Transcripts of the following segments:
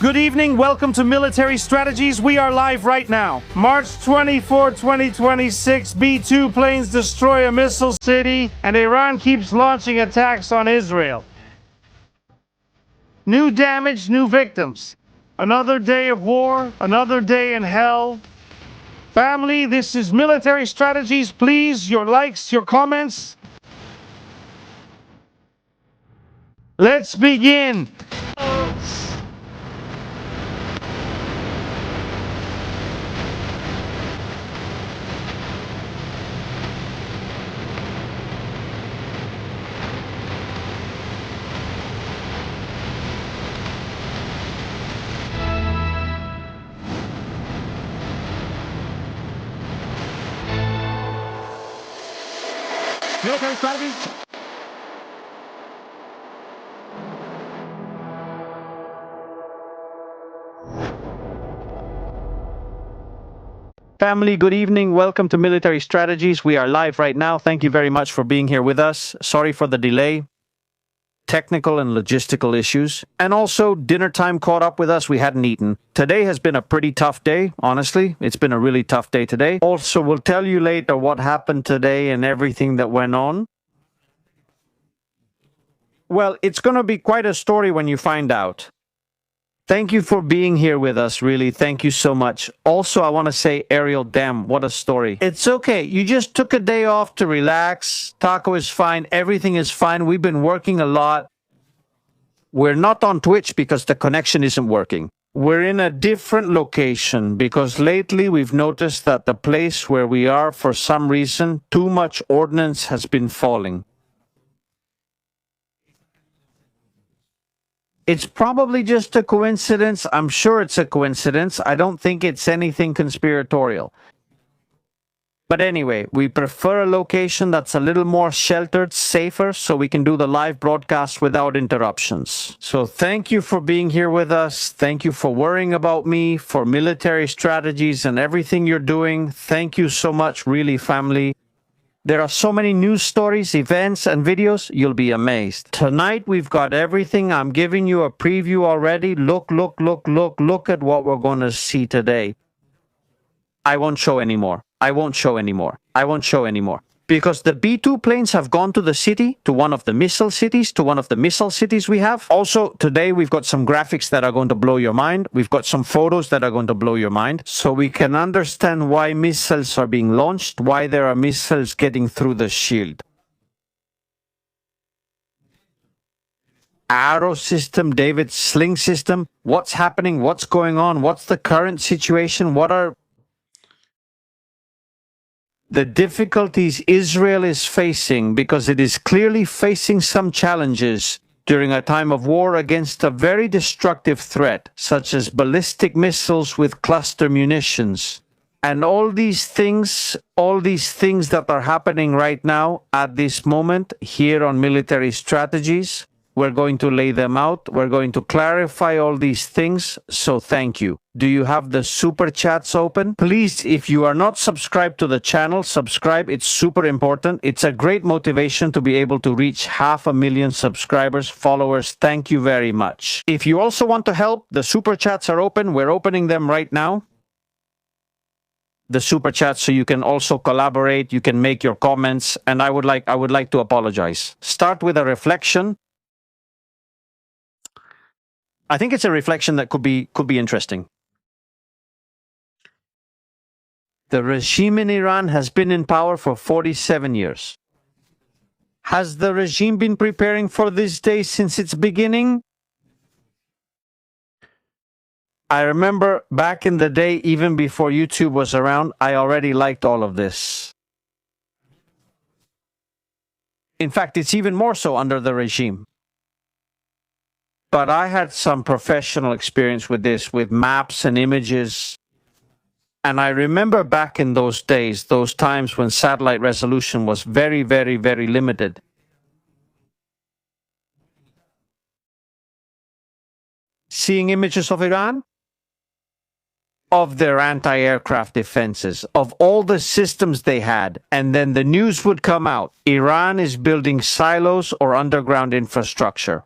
Good evening, welcome to Military Strategies. We are live right now. March 24, 2026, B-2 planes destroy a missile city, and Iran keeps launching attacks on Israel. New damage, new victims. Another day of war, another day in hell. Family, this is Military Strategies. Please, your likes, your comments. Let's begin. Military Strategies. Family, good evening. Welcome to Military Strategies. We are live right now. Thank you very much for being here with us. Sorry for the delay. Technical and logistical issues. And also, dinner time caught up with us. We hadn't eaten. Today has been a pretty tough day, honestly. It's been a really tough day today. Also, we'll tell you later what happened today and everything that went on. Well, it's going to be quite a story when you find out. Thank you for being here with us, really. Thank you so much. Also, I want to say, Ariel, damn, what a story. It's okay. You just took a day off to relax. Taco is fine. Everything is fine. We've been working a lot. We're not on Twitch because the connection isn't working. We're in a different location because lately we've noticed that the place where we are, for some reason, too much ordnance has been falling. It's probably just a coincidence. I'm sure it's a coincidence. I don't think it's anything conspiratorial. But anyway, we prefer a location that's a little more sheltered, safer, so we can do the live broadcast without interruptions. So thank you for being here with us. Thank you for worrying about me, for Military Strategies and everything you're doing. Thank you so much, really, family. There are so many news stories, events, and videos, you'll be amazed. Tonight, we've got everything. I'm giving you a preview already. Look at what we're going to see today. I won't show anymore. I won't show anymore. I won't show anymore. Because the B-2 planes have gone to the city, to one of the missile cities, we have. Also, today we've got some graphics that are going to blow your mind. We've got some photos that are going to blow your mind. So we can understand why missiles are being launched, why there are missiles getting through the shield. Arrow system, David's sling system. What's happening? What's going on? What's the current situation? What are the difficulties Israel is facing, because it is clearly facing some challenges during a time of war against a very destructive threat, such as ballistic missiles with cluster munitions. And all these things that are happening right now at this moment here on Military Strategies, we're going to lay them out. We're going to clarify all these things. So thank you. Do you have the super chats open? Please, if you are not subscribed to the channel, subscribe. It's super important. It's a great motivation to be able to reach 500,000 subscribers, followers. Thank you very much. If you also want to help, the super chats are open. We're opening them right now. The super chats, so you can also collaborate. You can make your comments. And I would like to apologize. Start with a reflection. I think it's a reflection that could be interesting. The regime in Iran has been in power for 47 years. Has the regime been preparing for this day since its beginning? I remember back in the day, even before YouTube was around, I already liked all of this. In fact, it's even more so under the regime. But I had some professional experience with this, with maps and images. And I remember back in those days, those times when satellite resolution was very, very, very limited. Seeing images of Iran, of their anti-aircraft defenses, of all the systems they had, and then the news would come out. Iran is building silos or underground infrastructure.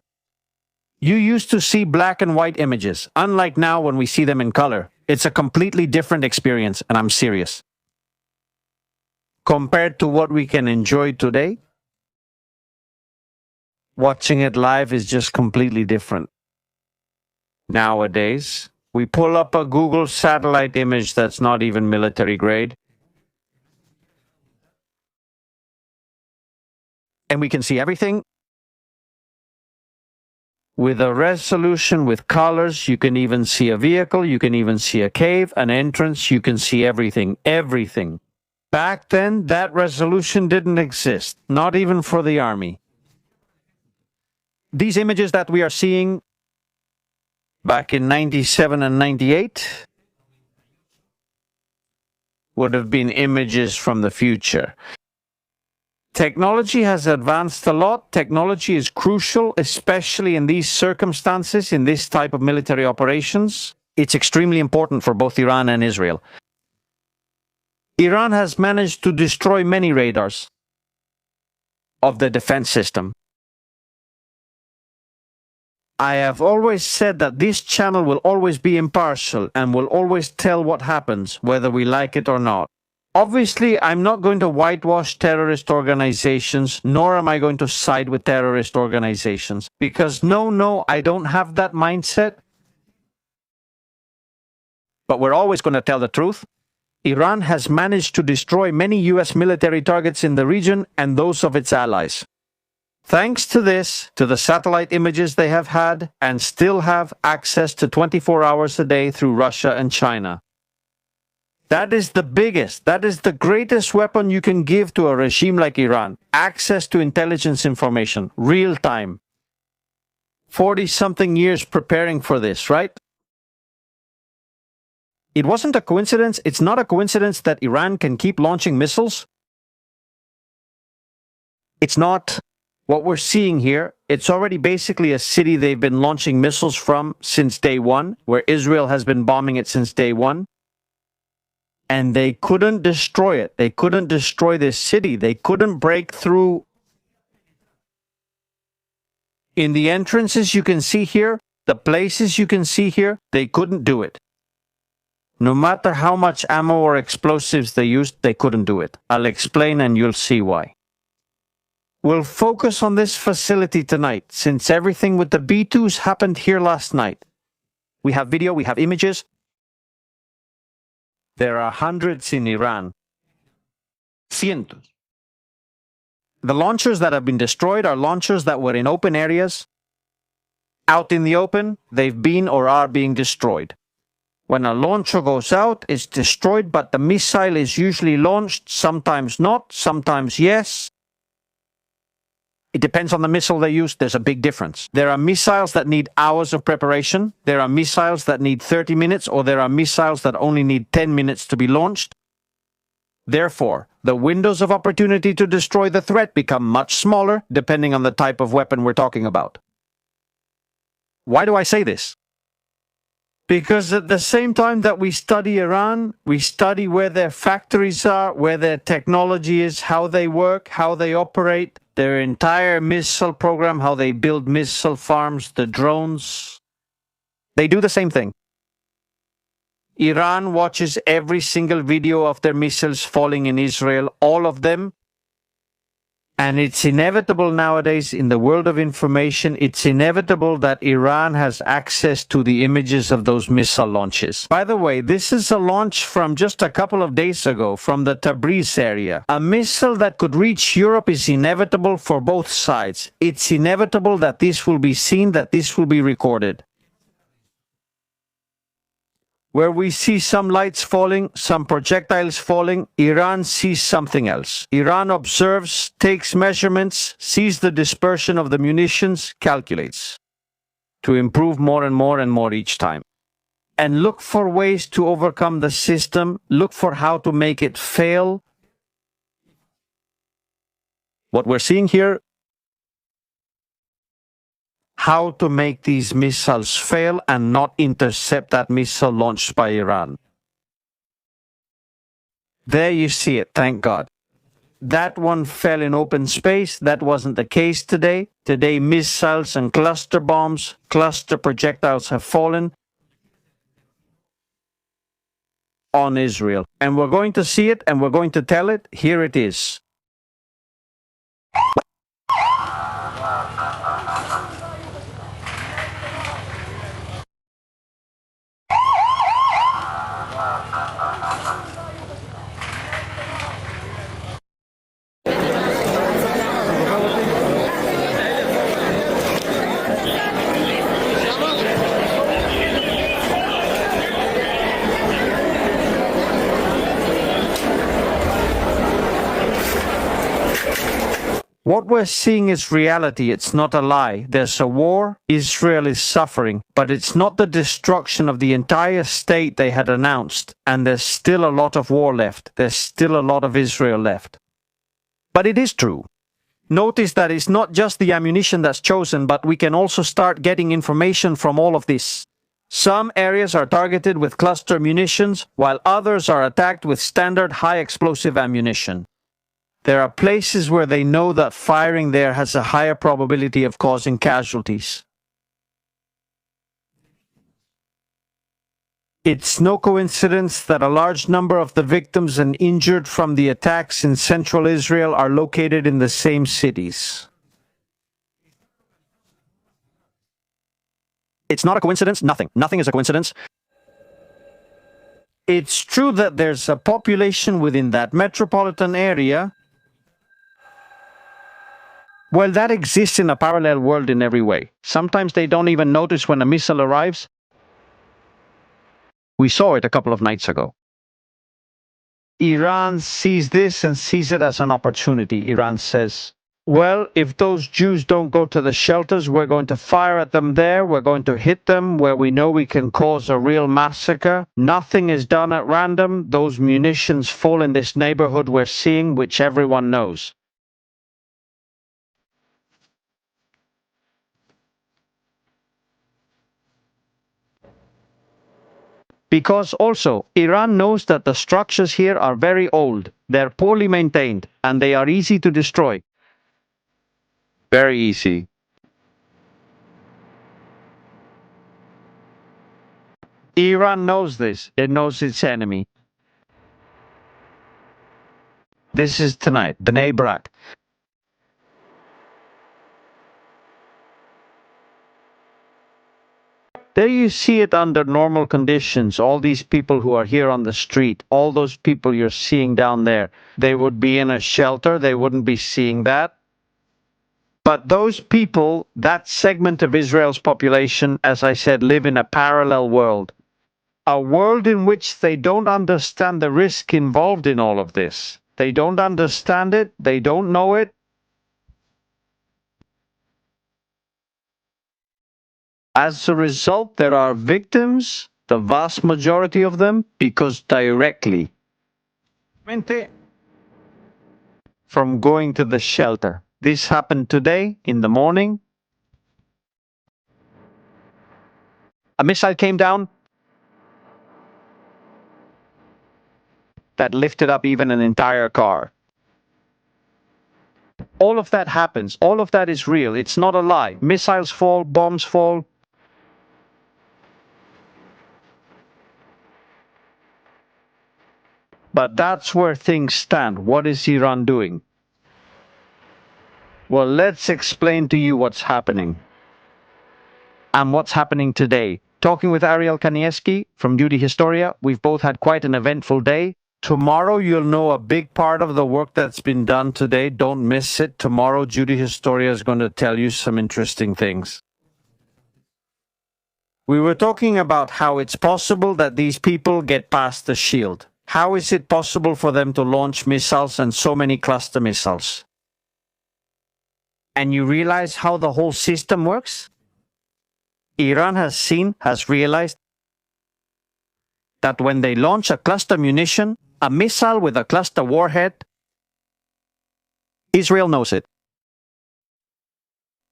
You used to see black and white images, unlike now when we see them in color. It's a completely different experience, and I'm serious. Compared to what we can enjoy today, watching it live is just completely different. Nowadays, we pull up a Google satellite image that's not even military grade, and we can see everything with a resolution, with colors. You can even see a vehicle, you can even see a cave, an entrance, you can see everything, everything. Back then, that resolution didn't exist, not even for the army. These images that we are seeing back in 97 and 98 would have been images from the future. Technology has advanced a lot. Technology is crucial, especially in these circumstances, in this type of military operations. It's extremely important for both Iran and Israel. Iran has managed to destroy many radars of the defense system. I have always said that this channel will always be impartial and will always tell what happens, whether we like it or not. Obviously, I'm not going to whitewash terrorist organizations, nor am I going to side with terrorist organizations, because no, I don't have that mindset. But we're always going to tell the truth. Iran has managed to destroy many US military targets in the region and those of its allies. Thanks to this, to the satellite images they have had and still have access to 24 hours a day through Russia and China. That is the biggest, that is the greatest weapon you can give to a regime like Iran. Access to intelligence information, real time. 40-something years preparing for this, right? It wasn't a coincidence, it's not a coincidence that Iran can keep launching missiles. It's not. What we're seeing here, it's already basically a city they've been launching missiles from since day one, where Israel has been bombing it since day one. And they couldn't destroy it. They couldn't destroy this city. They couldn't break through. In the entrances you can see here, the places you can see here, they couldn't do it. No matter how much ammo or explosives they used, they couldn't do it. I'll explain and you'll see why. We'll focus on this facility tonight, since everything with the B-2s happened here last night. We have video, we have images. There are hundreds in Iran. Cientos. The launchers that have been destroyed are launchers that were in open areas. Out in the open, they've been or are being destroyed. When a launcher goes out, it's destroyed, but the missile is usually launched, sometimes not, sometimes yes. It depends on the missile they use. There's a big difference. There are missiles that need hours of preparation. There are missiles that need 30 minutes, or there are missiles that only need 10 minutes to be launched. Therefore, the windows of opportunity to destroy the threat become much smaller, depending on the type of weapon we're talking about. Why do I say this? Because at the same time that we study Iran, we study where their factories are, where their technology is, how they work, how they operate, their entire missile program, how they build missile farms, the drones. They do the same thing. Iran watches every single video of their missiles falling in Israel, all of them. And it's inevitable nowadays in the world of information, it's inevitable that Iran has access to the images of those missile launches. By the way, this is a launch from just a couple of days ago from the Tabriz area. A missile that could reach Europe is inevitable for both sides. It's inevitable that this will be seen, that this will be recorded. Where we see some lights falling, some projectiles falling, Iran sees something else. Iran observes, takes measurements, sees the dispersion of the munitions, calculates to improve more and more each time. And look for ways to overcome the system, look for how to make it fail. What we're seeing here, how to make these missiles fail and not intercept that missile launched by Iran. There you see it, thank God. That one fell in open space. That wasn't the case today. Today, missiles and cluster bombs, cluster projectiles have fallen on Israel. And we're going to see it and we're going to tell it. Here it is. What we're seeing is reality. It's not a lie. There's a war. Israel is suffering. But it's not the destruction of the entire state they had announced. And there's still a lot of war left. There's still a lot of Israel left. But it is true. Notice that it's not just the ammunition that's chosen, but we can also start getting information from all of this. Some areas are targeted with cluster munitions, while others are attacked with standard high explosive ammunition. There are places where they know that firing there has a higher probability of causing casualties. It's no coincidence that a large number of the victims and injured from the attacks in central Israel are located in the same cities. It's not a coincidence. Nothing is a coincidence. It's true that there's a population within that metropolitan area. Well, that exists in a parallel world in every way. Sometimes they don't even notice when a missile arrives. We saw it a couple of nights ago. Iran sees this and sees it as an opportunity. Iran says, well, if those Jews don't go to the shelters, we're going to fire at them there. We're going to hit them where we know we can cause a real massacre. Nothing is done at random. Those munitions fall in this neighborhood we're seeing, which everyone knows. Because also, Iran knows that the structures here are very old, they're poorly maintained, and they are easy to destroy. Very easy. Iran knows this. It knows its enemy. This is tonight, Bnei Brak. There you see it under normal conditions. All these people who are here on the street, all those people you're seeing down there, they would be in a shelter. They wouldn't be seeing that. But those people, that segment of Israel's population, as I said, live in a parallel world. A world in which they don't understand the risk involved in all of this. They don't understand it. They don't know it. As a result, there are victims, the vast majority of them, because directly from going to the shelter. This happened today in the morning. A missile came down that lifted up even an entire car. All of that happens. All of that is real. It's not a lie. Missiles fall, bombs fall. But that's where things stand. What is Iran doing? Well, let's explain to you what's happening. And what's happening today. Talking with Ariel Kanievsky from Duty Historia, we've both had quite an eventful day. Tomorrow you'll know a big part of the work that's been done today. Don't miss it. Tomorrow Duty Historia is going to tell you some interesting things. We were talking about how it's possible that these people get past the shield. How is it possible for them to launch missiles and so many cluster missiles? And you realize how the whole system works? Iran has realized that when they launch a cluster munition, a missile with a cluster warhead, Israel knows it.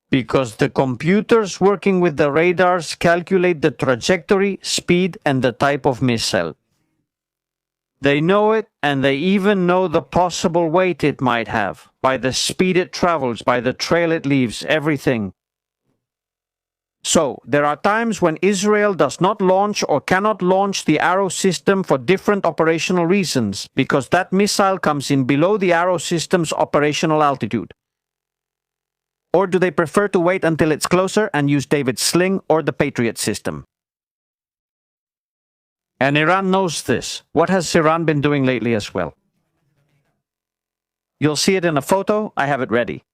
Because the computers working with the radars calculate the trajectory, speed, and the type of missile. They know it, and they even know the possible weight it might have, by the speed it travels, by the trail it leaves, everything. So, there are times when Israel does not launch or cannot launch the Arrow system for different operational reasons, because that missile comes in below the Arrow system's operational altitude. Or do they prefer to wait until it's closer and use David's sling or the Patriot system? And Iran knows this. What has Iran been doing lately as well? You'll see it in a photo. I have it ready.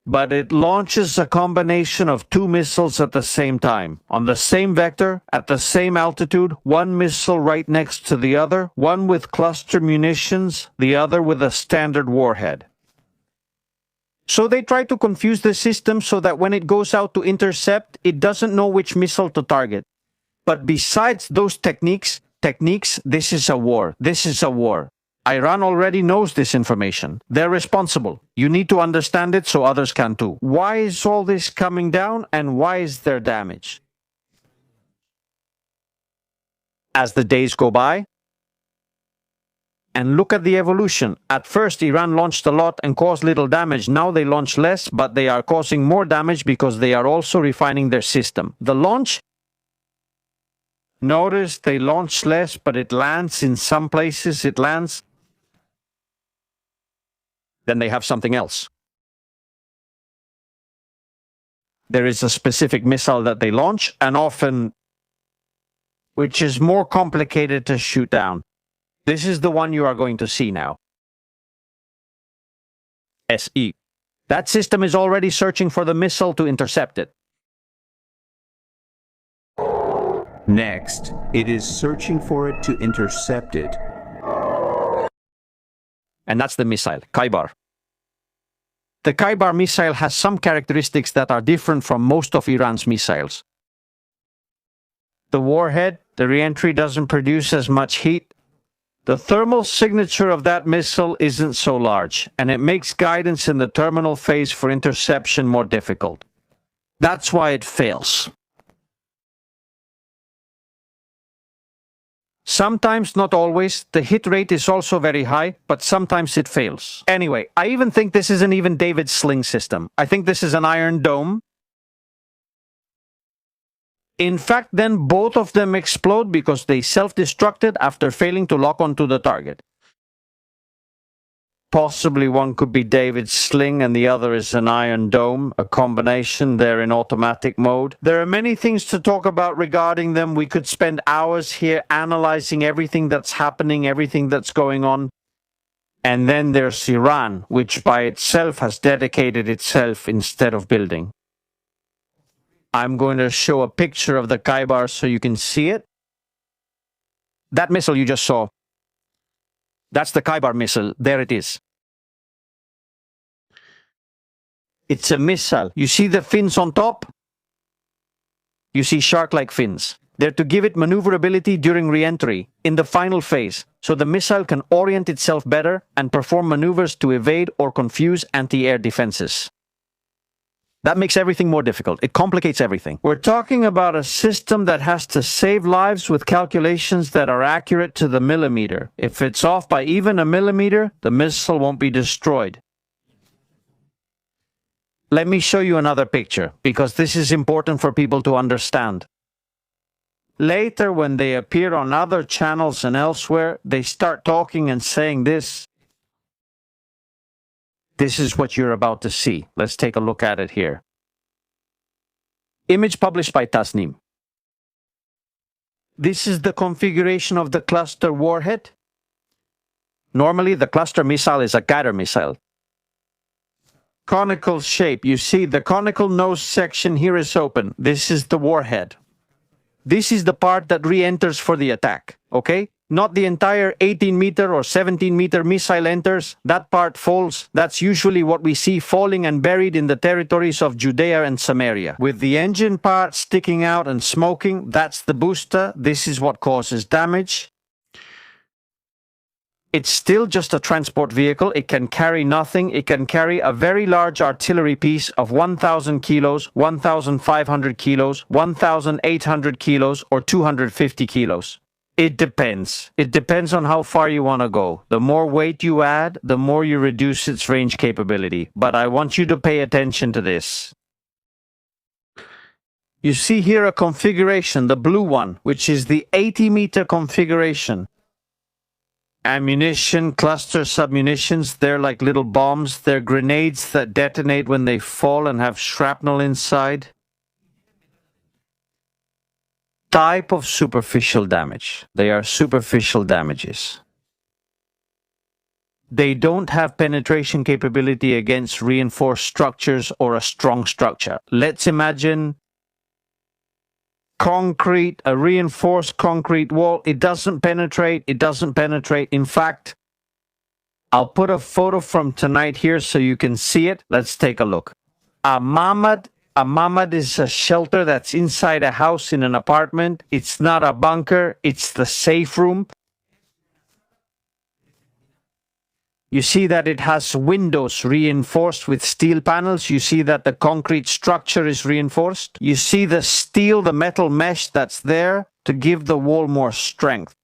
But it launches a combination of two missiles at the same time, on the same vector, at the same altitude, one missile right next to the other, one with cluster munitions, the other with a standard warhead. So they try to confuse the system so that when it goes out to intercept, it doesn't know which missile to target. But besides those techniques, this is a war. This is a war. Iran already knows this information. They're responsible. You need to understand it so others can too. Why is all this coming down and why is there damage? As the days go by, and look at the evolution. At first, Iran launched a lot and caused little damage. Now they launch less, but they are causing more damage because they are also refining their system. The launch, notice they launch less, but it lands in some places. It lands. Then they have something else. There is a specific missile that they launch, and often, which is more complicated to shoot down. This is the one you are going to see now. SE. That system is already searching for the missile to intercept it. Next, it is searching for it to intercept it. And that's the missile, Kaibar. The Kaibar missile has some characteristics that are different from most of Iran's missiles. The warhead, the reentry doesn't produce as much heat. The thermal signature of that missile isn't so large, and it makes guidance in the terminal phase for interception more difficult. That's why it fails. Sometimes, not always, the hit rate is also very high, but sometimes it fails. Anyway, I even think this isn't even David's sling system. I think this is an Iron Dome. In fact, then both of them explode because they self-destructed after failing to lock onto the target. Possibly one could be David's sling and the other is an Iron Dome, a combination. They're in automatic mode. There are many things to talk about regarding them. We could spend hours here analyzing everything that's happening, everything that's going on. And then there's Iran, which by itself has dedicated itself instead of building. I'm going to show a picture of the Kaibar so you can see it. That missile you just saw, that's the Kaibar missile. There it is. It's a missile. You see the fins on top? You see shark-like fins. They're to give it maneuverability during re-entry, in the final phase, so the missile can orient itself better and perform maneuvers to evade or confuse anti-air defenses. That makes everything more difficult. It complicates everything. We're talking about a system that has to save lives with calculations that are accurate to the millimeter. If it's off by even a millimeter, the missile won't be destroyed. Let me show you another picture, because this is important for people to understand. Later, when they appear on other channels and elsewhere, they start talking and saying this. This is what you're about to see. Let's take a look at it here. Image published by Tasnim. This is the configuration of the cluster warhead. Normally, the cluster missile is a gather missile. Conical shape. You see the conical nose section here is open. This is the warhead. This is the part that re-enters for the attack, okay? Not the entire 18-meter or 17-meter missile enters. That part falls. That's usually what we see falling and buried in the territories of Judea and Samaria. With the engine part sticking out and smoking, that's the booster. This is what causes damage. It's still just a transport vehicle. It can carry nothing. It can carry a very large artillery piece of 1,000 kilos, 1,500 kilos, 1,800 kilos, or 250 kilos. It depends. It depends on how far you want to go. The more weight you add, the more you reduce its range capability. But I want you to pay attention to this. You see here a configuration, the blue one, which is the 80-meter configuration. Ammunition, cluster submunitions, they're like little bombs. They're grenades that detonate when they fall and have shrapnel inside. Type of superficial damage. They are superficial damages. They don't have penetration capability against reinforced structures or a strong structure. Let's imagine concrete, a reinforced concrete wall. It doesn't penetrate. It doesn't penetrate. In fact, I'll put a photo from tonight here so you can see it. Let's take a look. A mamad is a shelter that's inside a house in an apartment. It's not a bunker. It's the safe room. You see that it has windows reinforced with steel panels. You see that the concrete structure is reinforced. You see the steel, the metal mesh that's there to give the wall more strength.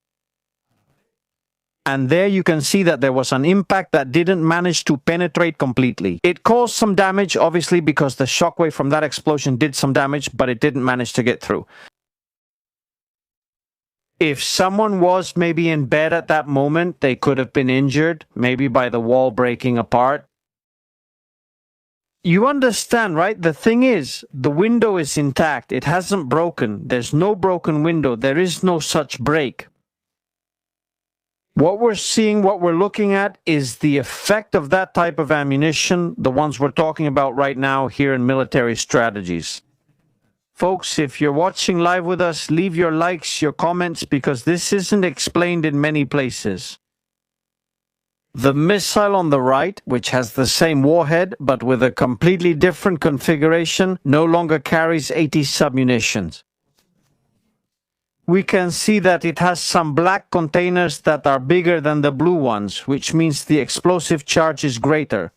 And there you can see that there was an impact that didn't manage to penetrate completely. It caused some damage, obviously, because the shockwave from that explosion did some damage, but it didn't manage to get through. If someone was maybe in bed at that moment, they could have been injured, maybe by the wall breaking apart. You understand, right? The thing is, the window is intact. It hasn't broken. There's no broken window. There is no such break. What we're seeing, what we're looking at is the effect of that type of ammunition, the ones we're talking about right now here in military strategies. Folks, if you're watching live with us, leave your likes, your comments, because this isn't explained in many places. The missile on the right, which has the same warhead, but with a completely different configuration, no longer carries 80 submunitions. We can see that it has some black containers that are bigger than the blue ones, which means the explosive charge is greater.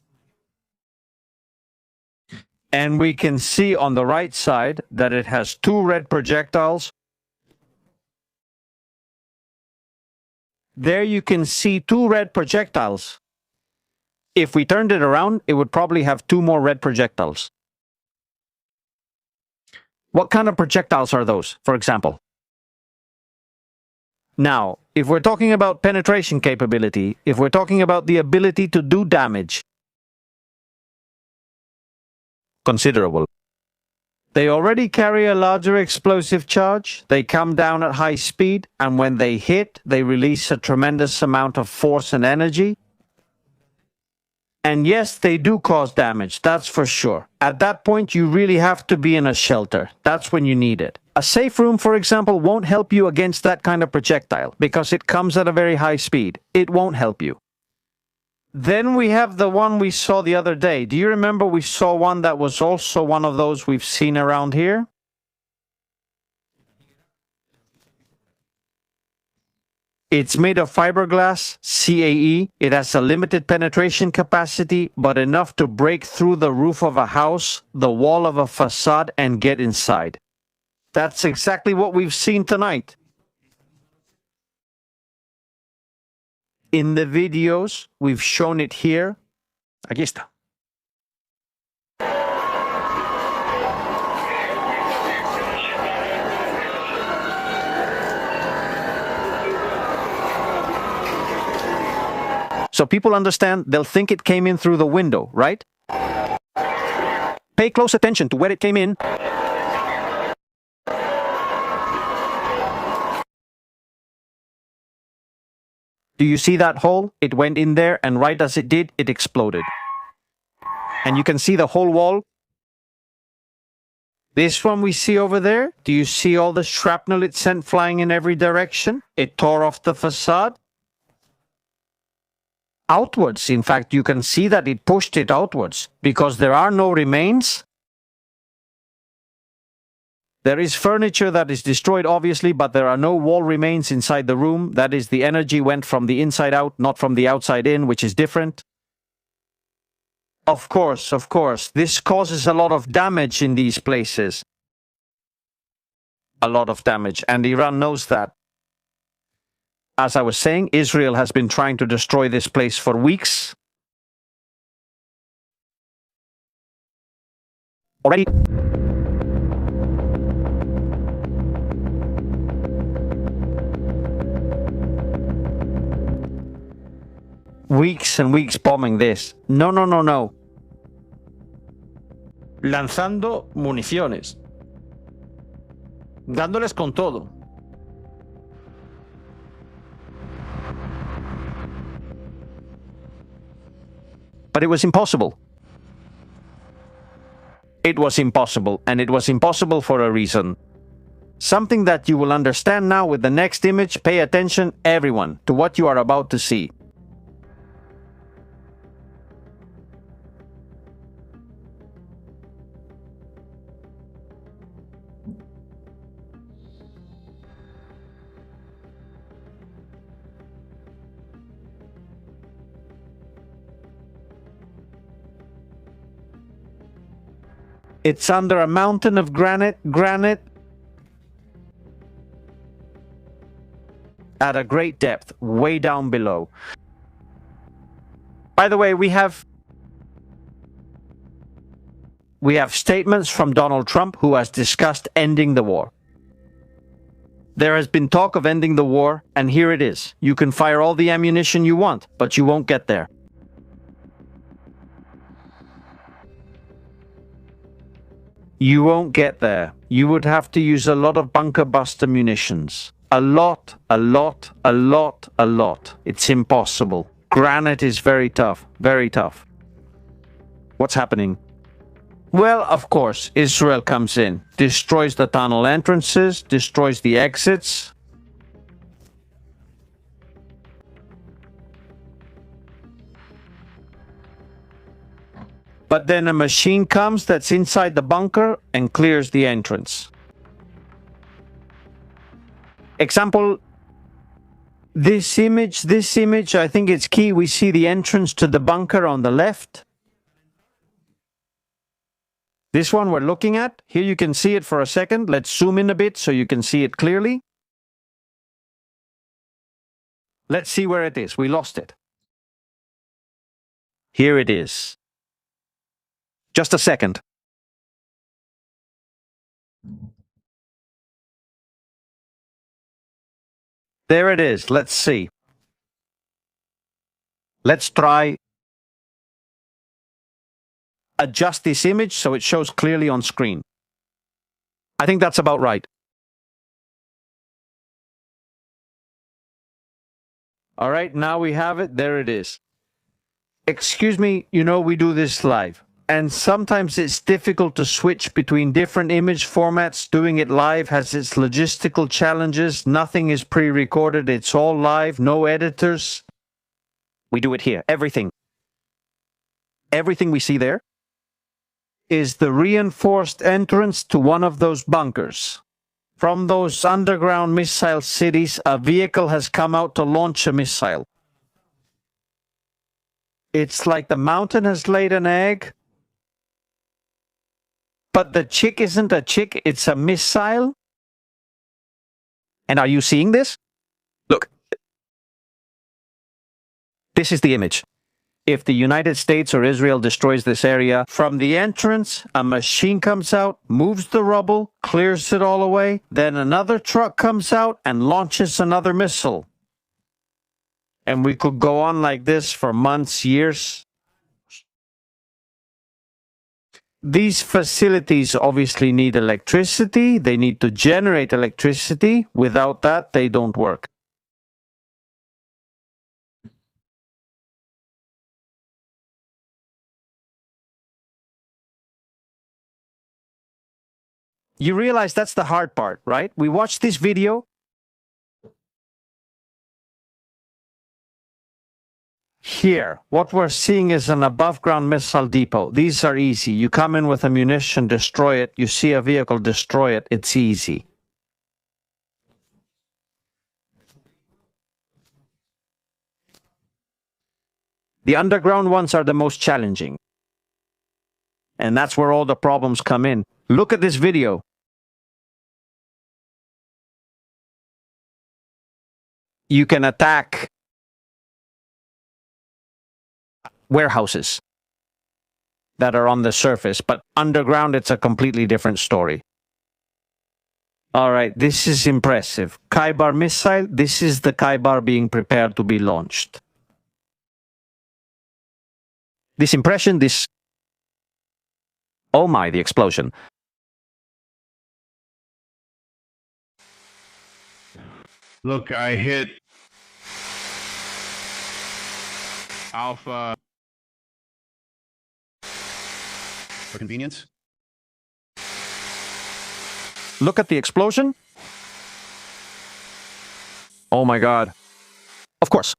And we can see on the right side that it has 2 red projectiles. There you can see 2 red projectiles. If we turned it around, it would probably have 2 more red projectiles. What kind of projectiles are those, for example? Now, if we're talking about penetration capability, if we're talking about the ability to do damage, considerable. They already carry a larger explosive charge, they come down at high speed, and when they hit, they release a tremendous amount of force and energy. And yes, they do cause damage, that's for sure. At that point, you really have to be in a shelter. That's when you need it. A safe room, for example, won't help you against that kind of projectile because it comes at a very high speed. It won't help you. Then we have the one we saw the other day. Do you remember we saw one that was also one of those we've seen around here? It's made of fiberglass, CAE. It has a limited penetration capacity, but enough to break through the roof of a house, the wall of a facade, and get inside. That's exactly what we've seen tonight. In the videos, we've shown it here. Aquí está. So people understand, they'll think it came in through the window, right? Pay close attention to where it came in. Do you see that hole? It went in there, and right as it did, it exploded. And you can see the whole wall. This one we see over there, do you see all the shrapnel it sent flying in every direction? It tore off the facade. Outwards, in fact, you can see that it pushed it outwards, because there are no remains. There is furniture that is destroyed, obviously, but there are no wall remains inside the room. That is, the energy went from the inside out, not from the outside in, which is different. Of course, this causes a lot of damage in these places. A lot of damage, and Iran knows that. As I was saying, Israel has been trying to destroy this place for weeks. Already. Weeks and weeks bombing this. No, no, no, no. Lanzando municiones. Dándoles con todo. But it was impossible. It was impossible, and it was impossible for a reason. Something that you will understand now with the next image. Pay attention, everyone, to what you are about to see. It's under a mountain of granite at a great depth, way down below. By the way, we have statements from Donald Trump, who has discussed ending the war. There has been talk of ending the war, and here it is. You can fire all the ammunition you want, but you won't get there. You won't get there. You would have to use a lot of bunker buster munitions. A lot. It's impossible. Granite is very tough, very tough. What's happening? Well, of course, Israel comes in, destroys the tunnel entrances, destroys the exits. But then a machine comes that's inside the bunker and clears the entrance. Example, this image, I think it's key. We see the entrance to the bunker on the left. This one we're looking at. Here you can see it for a second. Let's zoom in a bit so you can see it clearly. Let's see where it is. We lost it. Here it is. Just a second. There it is. Let's see. Let's try adjust this image so it shows clearly on screen. I think that's about right. All right, now we have it. There it is. Excuse me, you know we do this live. And sometimes it's difficult to switch between different image formats. Doing it live has its logistical challenges. Nothing is pre-recorded. It's all live, no editors. We do it here. Everything we see there is the reinforced entrance to one of those bunkers. From those underground missile cities, a vehicle has come out to launch a missile. It's like the mountain has laid an egg. But the chick isn't a chick, it's a missile. And are you seeing this? Look. This is the image. If the United States or Israel destroys this area, from the entrance, a machine comes out, moves the rubble, clears it all away, then another truck comes out and launches another missile. And we could go on like this for months, years. These facilities obviously need electricity. They need to generate electricity. Without that, they don't work. You realize that's the hard part, right? We watched this video. Here, what we're seeing is an above-ground missile depot. These are easy. You come in with ammunition, destroy it. You see a vehicle, destroy it. It's easy. The underground ones are the most challenging. And that's where all the problems come in. Look at this video. you can attack warehouses that are on the surface, but underground it's a completely different story. All right, this is impressive. Kaibar missile, this is the Kaibar being prepared to be launched. This impression, this... Oh my, the explosion. Look, I hit Alpha for convenience. Look at the explosion. Oh my God. Of course.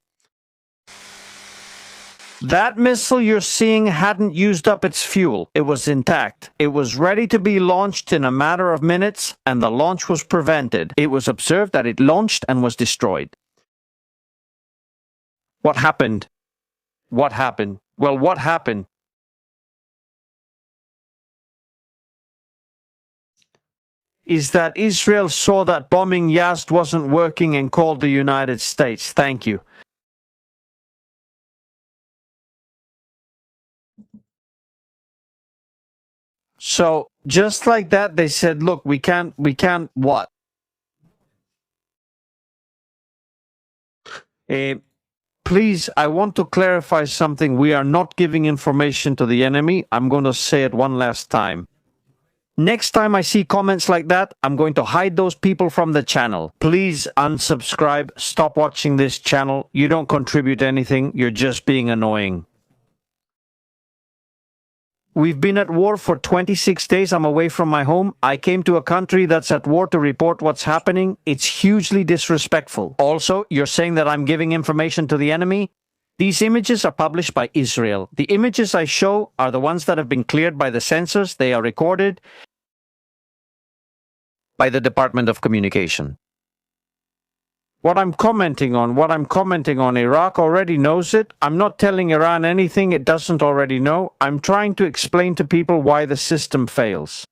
That missile you're seeing hadn't used up its fuel. It was intact. It was ready to be launched in a matter of minutes, and the launch was prevented. It was observed that it launched and was destroyed. What happened? What happened? Well, what happened? Is that Israel saw that bombing Yazd wasn't working and called the United States. Thank you. So, just like that, they said, look, we can't what? Please, I want to clarify something. We are not giving information to the enemy. I'm going to say it one last time. Next time I see comments like that, I'm going to hide those people from the channel. Please unsubscribe. Stop watching this channel. You don't contribute anything. You're just being annoying. We've been at war for 26 days. I'm away from my home. I came to a country that's at war to report what's happening. It's hugely disrespectful. Also, you're saying that I'm giving information to the enemy. These images are published by Israel. The images I show are the ones that have been cleared by the censors. They are recorded by the Department of Communication. What I'm commenting on, Iraq already knows it. I'm not telling Iran anything it doesn't already know. I'm trying to explain to people why the system fails.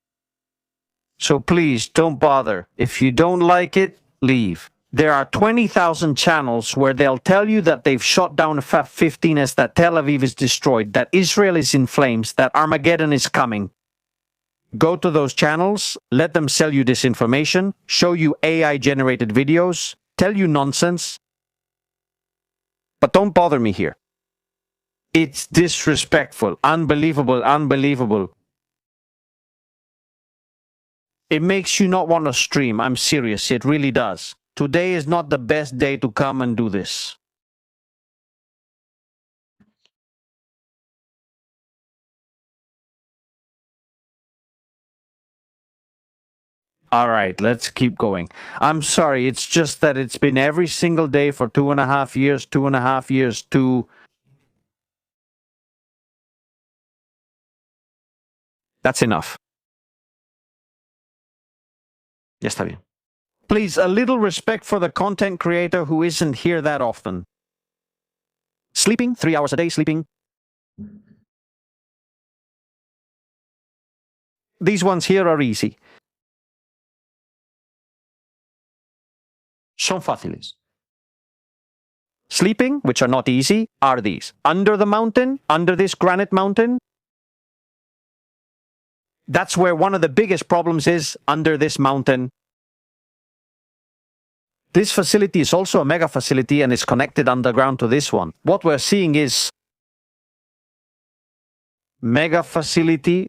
So please, don't bother. If you don't like it, leave. There are 20,000 channels where they'll tell you that they've shot down a F-15s, that Tel Aviv is destroyed, that Israel is in flames, that Armageddon is coming. Go to those channels, let them sell you this information, show you AI-generated videos, tell you nonsense, but don't bother me here. It's disrespectful, unbelievable, unbelievable. It makes you not want to stream. I'm serious, it really does. Today is not the best day to come and do this. All right, let's keep going. I'm sorry, it's just that it's been every single day for 2.5 years, That's enough. Ya está bien. Please, a little respect for the content creator who isn't here that often. Sleeping, 3 hours a day sleeping. These ones here are easy. Son fáciles. Sleeping, which are not easy, are these. Under the mountain, under this granite mountain. That's where one of the biggest problems is, under this mountain. This facility is also a mega facility and is connected underground to this one. What we're seeing is mega facility,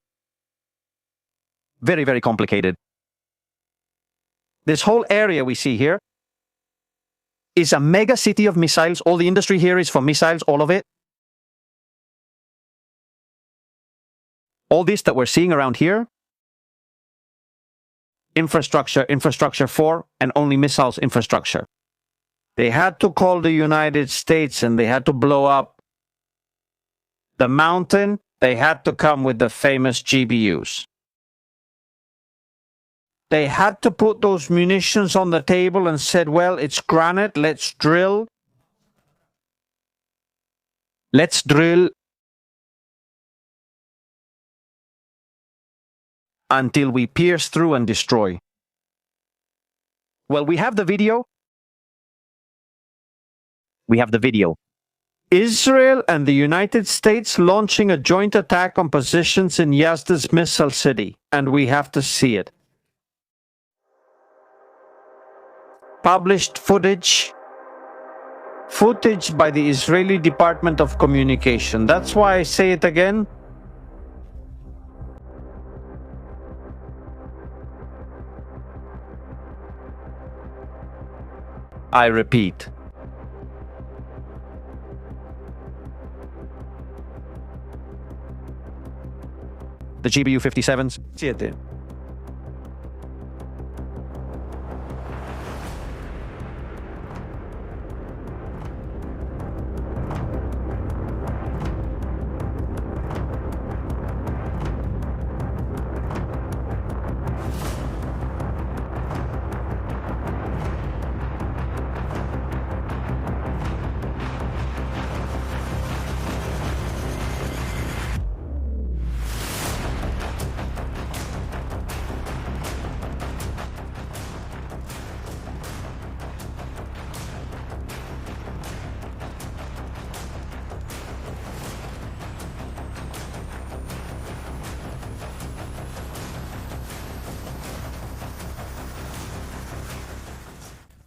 very, very complicated. This whole area we see here is a mega city of missiles. All the industry here is for missiles, all of it. All this that we're seeing around here, infrastructure for, and only missiles infrastructure. They had to call the United States and they had to blow up the mountain. They had to come with the famous GBUs. They had to put those munitions on the table and said, well, it's granite, let's drill. Let's drill until we pierce through and destroy. Well, we have the video. We have the video. Israel and the United States launching a joint attack on positions in Yazda's missile city, and we have to see it. Published footage by the Israeli Department of Communication. That's why I say it again. I repeat. The GBU 57s. Siete.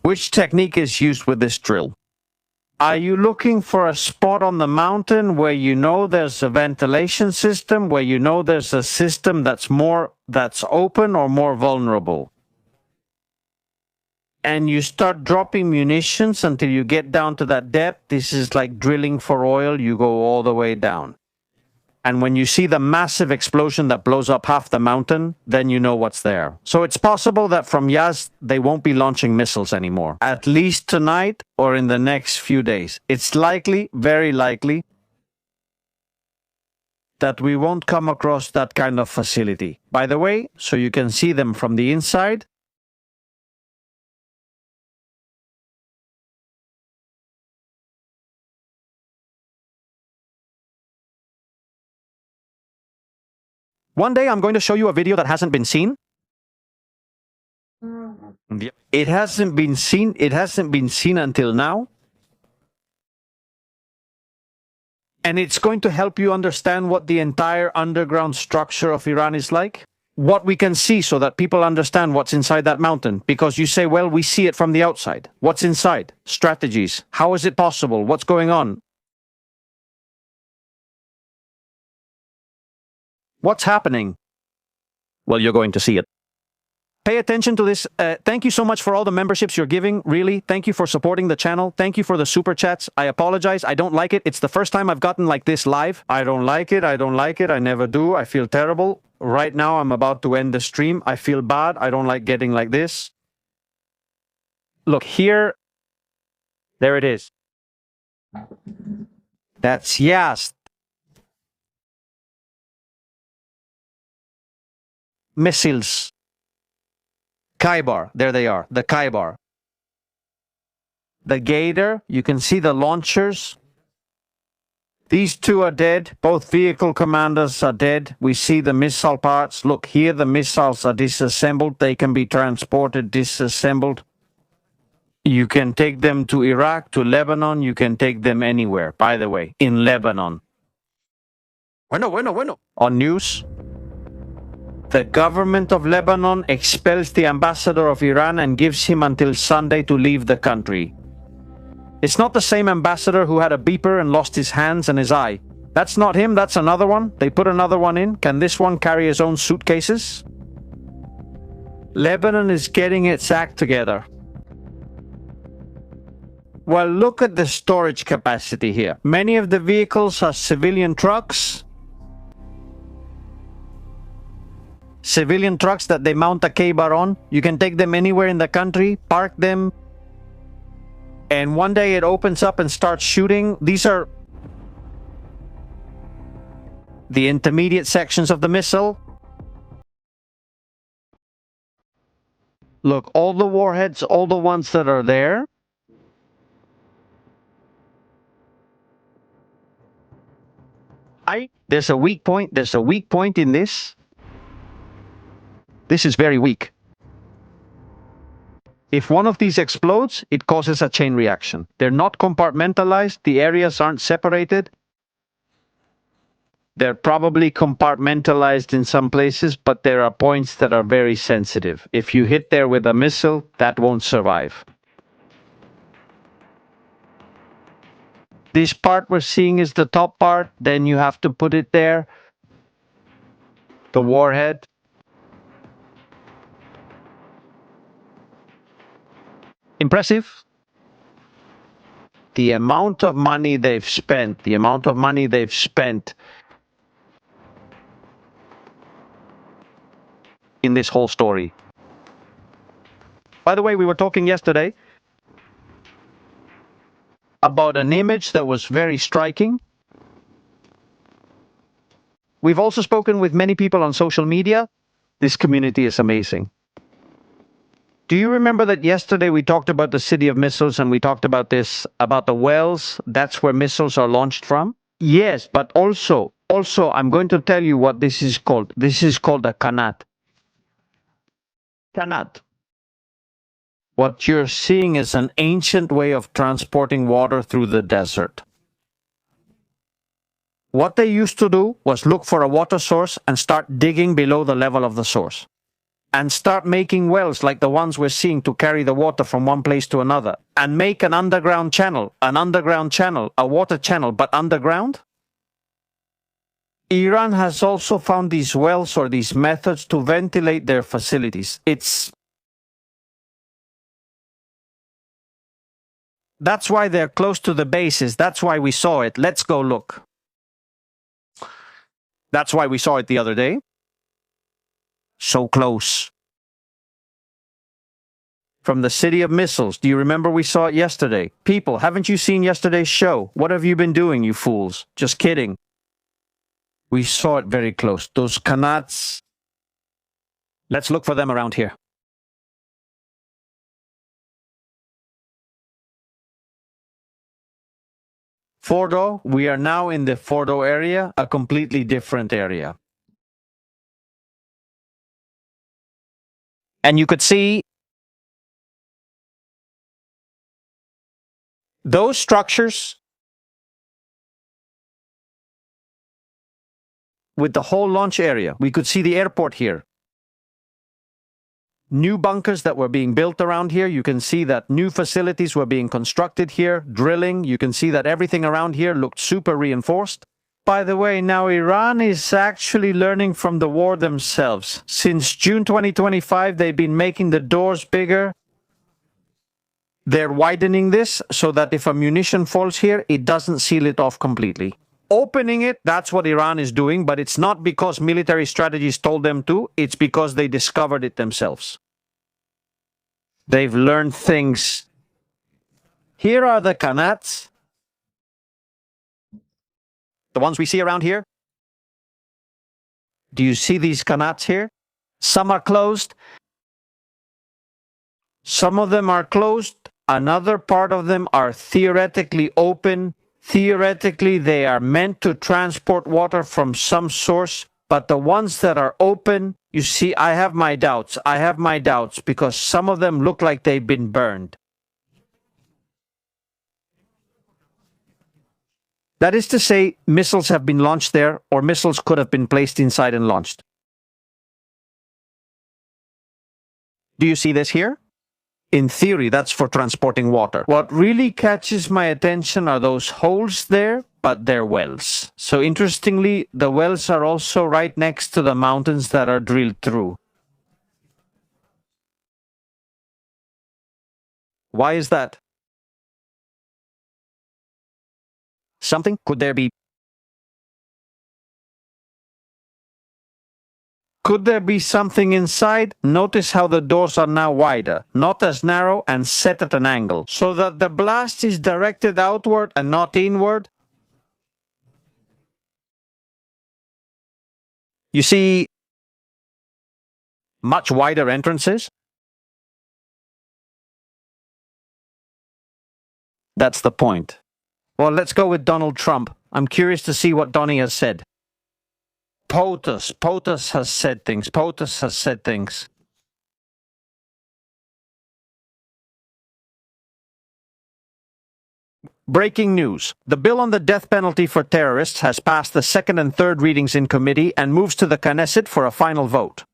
Which technique is used with this drill? Are you looking for a spot on the mountain where you know there's a ventilation system, where you know there's a system that's open or more vulnerable? And you start dropping munitions until you get down to that depth. This is like drilling for oil. You go all the way down. And when you see the massive explosion that blows up half the mountain, then you know what's there. So it's possible that from Yazd, they won't be launching missiles anymore, at least tonight or in the next few days. It's likely, very likely, that we won't come across that kind of facility. By the way, so you can see them from the inside, One day I'm going to show you a video that hasn't been seen. it hasn't been seen until now. And it's going to help you understand what the entire underground structure of Iran is like. What we can see so that people understand what's inside that mountain. Because you say, well, we see it from the outside. What's inside? Strategies. How is it possible? What's going on? What's happening? Well, you're going to see it. Pay attention to this. Thank you so much for all the memberships you're giving. Really, thank you for supporting the channel. Thank you for the super chats. I apologize. I don't like it. It's the first time I've gotten like this live. I don't like it. I don't like it. I never do. I feel terrible. Right now, I'm about to end the stream. I feel bad. I don't like getting like this. Look, here. There it is. That's Yazd. Missiles. Khyber, there they are, the Khyber. The Gator, you can see the launchers. These two are dead. Both vehicle commanders are dead. We see the missile parts. Look, here the missiles are disassembled. They can be transported, disassembled. You can take them to Iraq, to Lebanon. You can take them anywhere, by the way, in Lebanon. Bueno. On news. The government of Lebanon expels the ambassador of Iran and gives him until Sunday to leave the country. It's not the same ambassador who had a beeper and lost his hands and his eye. That's not him, that's another one. They put another one in. Can this one carry his own suitcases? Lebanon is getting its act together. Well, look at the storage capacity here. Many of the vehicles are civilian trucks. Civilian trucks that they mount a K-bar on. You can take them anywhere in the country, park them, and one day it opens up and starts shooting. These are the intermediate sections of the missile. Look, all the warheads, all the ones that are there. There's a weak point. There's a weak point in this. This is very weak. If one of these explodes, it causes a chain reaction. They're not compartmentalized, the areas aren't separated. They're probably compartmentalized in some places, but there are points that are very sensitive. If you hit there with a missile, that won't survive. This part we're seeing is the top part, then you have to put it there. The warhead. Impressive. The amount of money they've spent in this whole story. By the way, we were talking yesterday about an image that was very striking. We've also spoken with many people on social media. This community is amazing. Do you remember that yesterday we talked about the city of missiles and we talked about this, about the wells? That's where missiles are launched from? Yes, but also I'm going to tell you what this is called. This is called a kanat. Kanat. What you're seeing is an ancient way of transporting water through the desert. What they used to do was look for a water source and start digging below the level of the source. And start making wells like the ones we're seeing to carry the water from one place to another. And make an underground channel, a water channel, but underground. Iran has also found these wells or these methods to ventilate their facilities. That's why they're close to the bases. That's why we saw it. Let's go look. That's why we saw it the other day. So close. From the city of missiles. Do you remember we saw it yesterday? People, haven't you seen yesterday's show? What have you been doing, you fools? Just kidding. We saw it very close. Those kanats. Let's look for them around here. Fordo, we are now in the Fordo area, a completely different area. And you could see those structures with the whole launch area. We could see the airport here. New bunkers that were being built around here. You can see that new facilities were being constructed here, drilling. You can see that everything around here looked super reinforced. By the way, now Iran is actually learning from the war themselves. Since June 2025, they've been making the doors bigger. They're widening this so that if a munition falls here, it doesn't seal it off completely. Opening it, that's what Iran is doing, but it's not because military strategies told them to, it's because they discovered it themselves. They've learned things. Here are the kanats. The ones we see around here. Do you see these kanats here? Some are closed. Some of them are closed. Another part of them are theoretically open. Theoretically, they are meant to transport water from some source, but the ones that are open, you see, I have my doubts. Because some of them look like they've been burned. That is to say, missiles have been launched there, or missiles could have been placed inside and launched. Do you see this here? In theory, that's for transporting water. What really catches my attention are those holes there, but they're wells. So interestingly, the wells are also right next to the mountains that are drilled through. Why is that? Something? Could there be something inside? Notice how the doors are now wider, not as narrow and set at an angle, so that the blast is directed outward and not inward. You see much wider entrances. That's the point. Well, let's go with Donald Trump. I'm curious to see what Donnie has said. POTUS has said things. Breaking news. The bill on the death penalty for terrorists has passed the second and third readings in committee and moves to the Knesset for a final vote.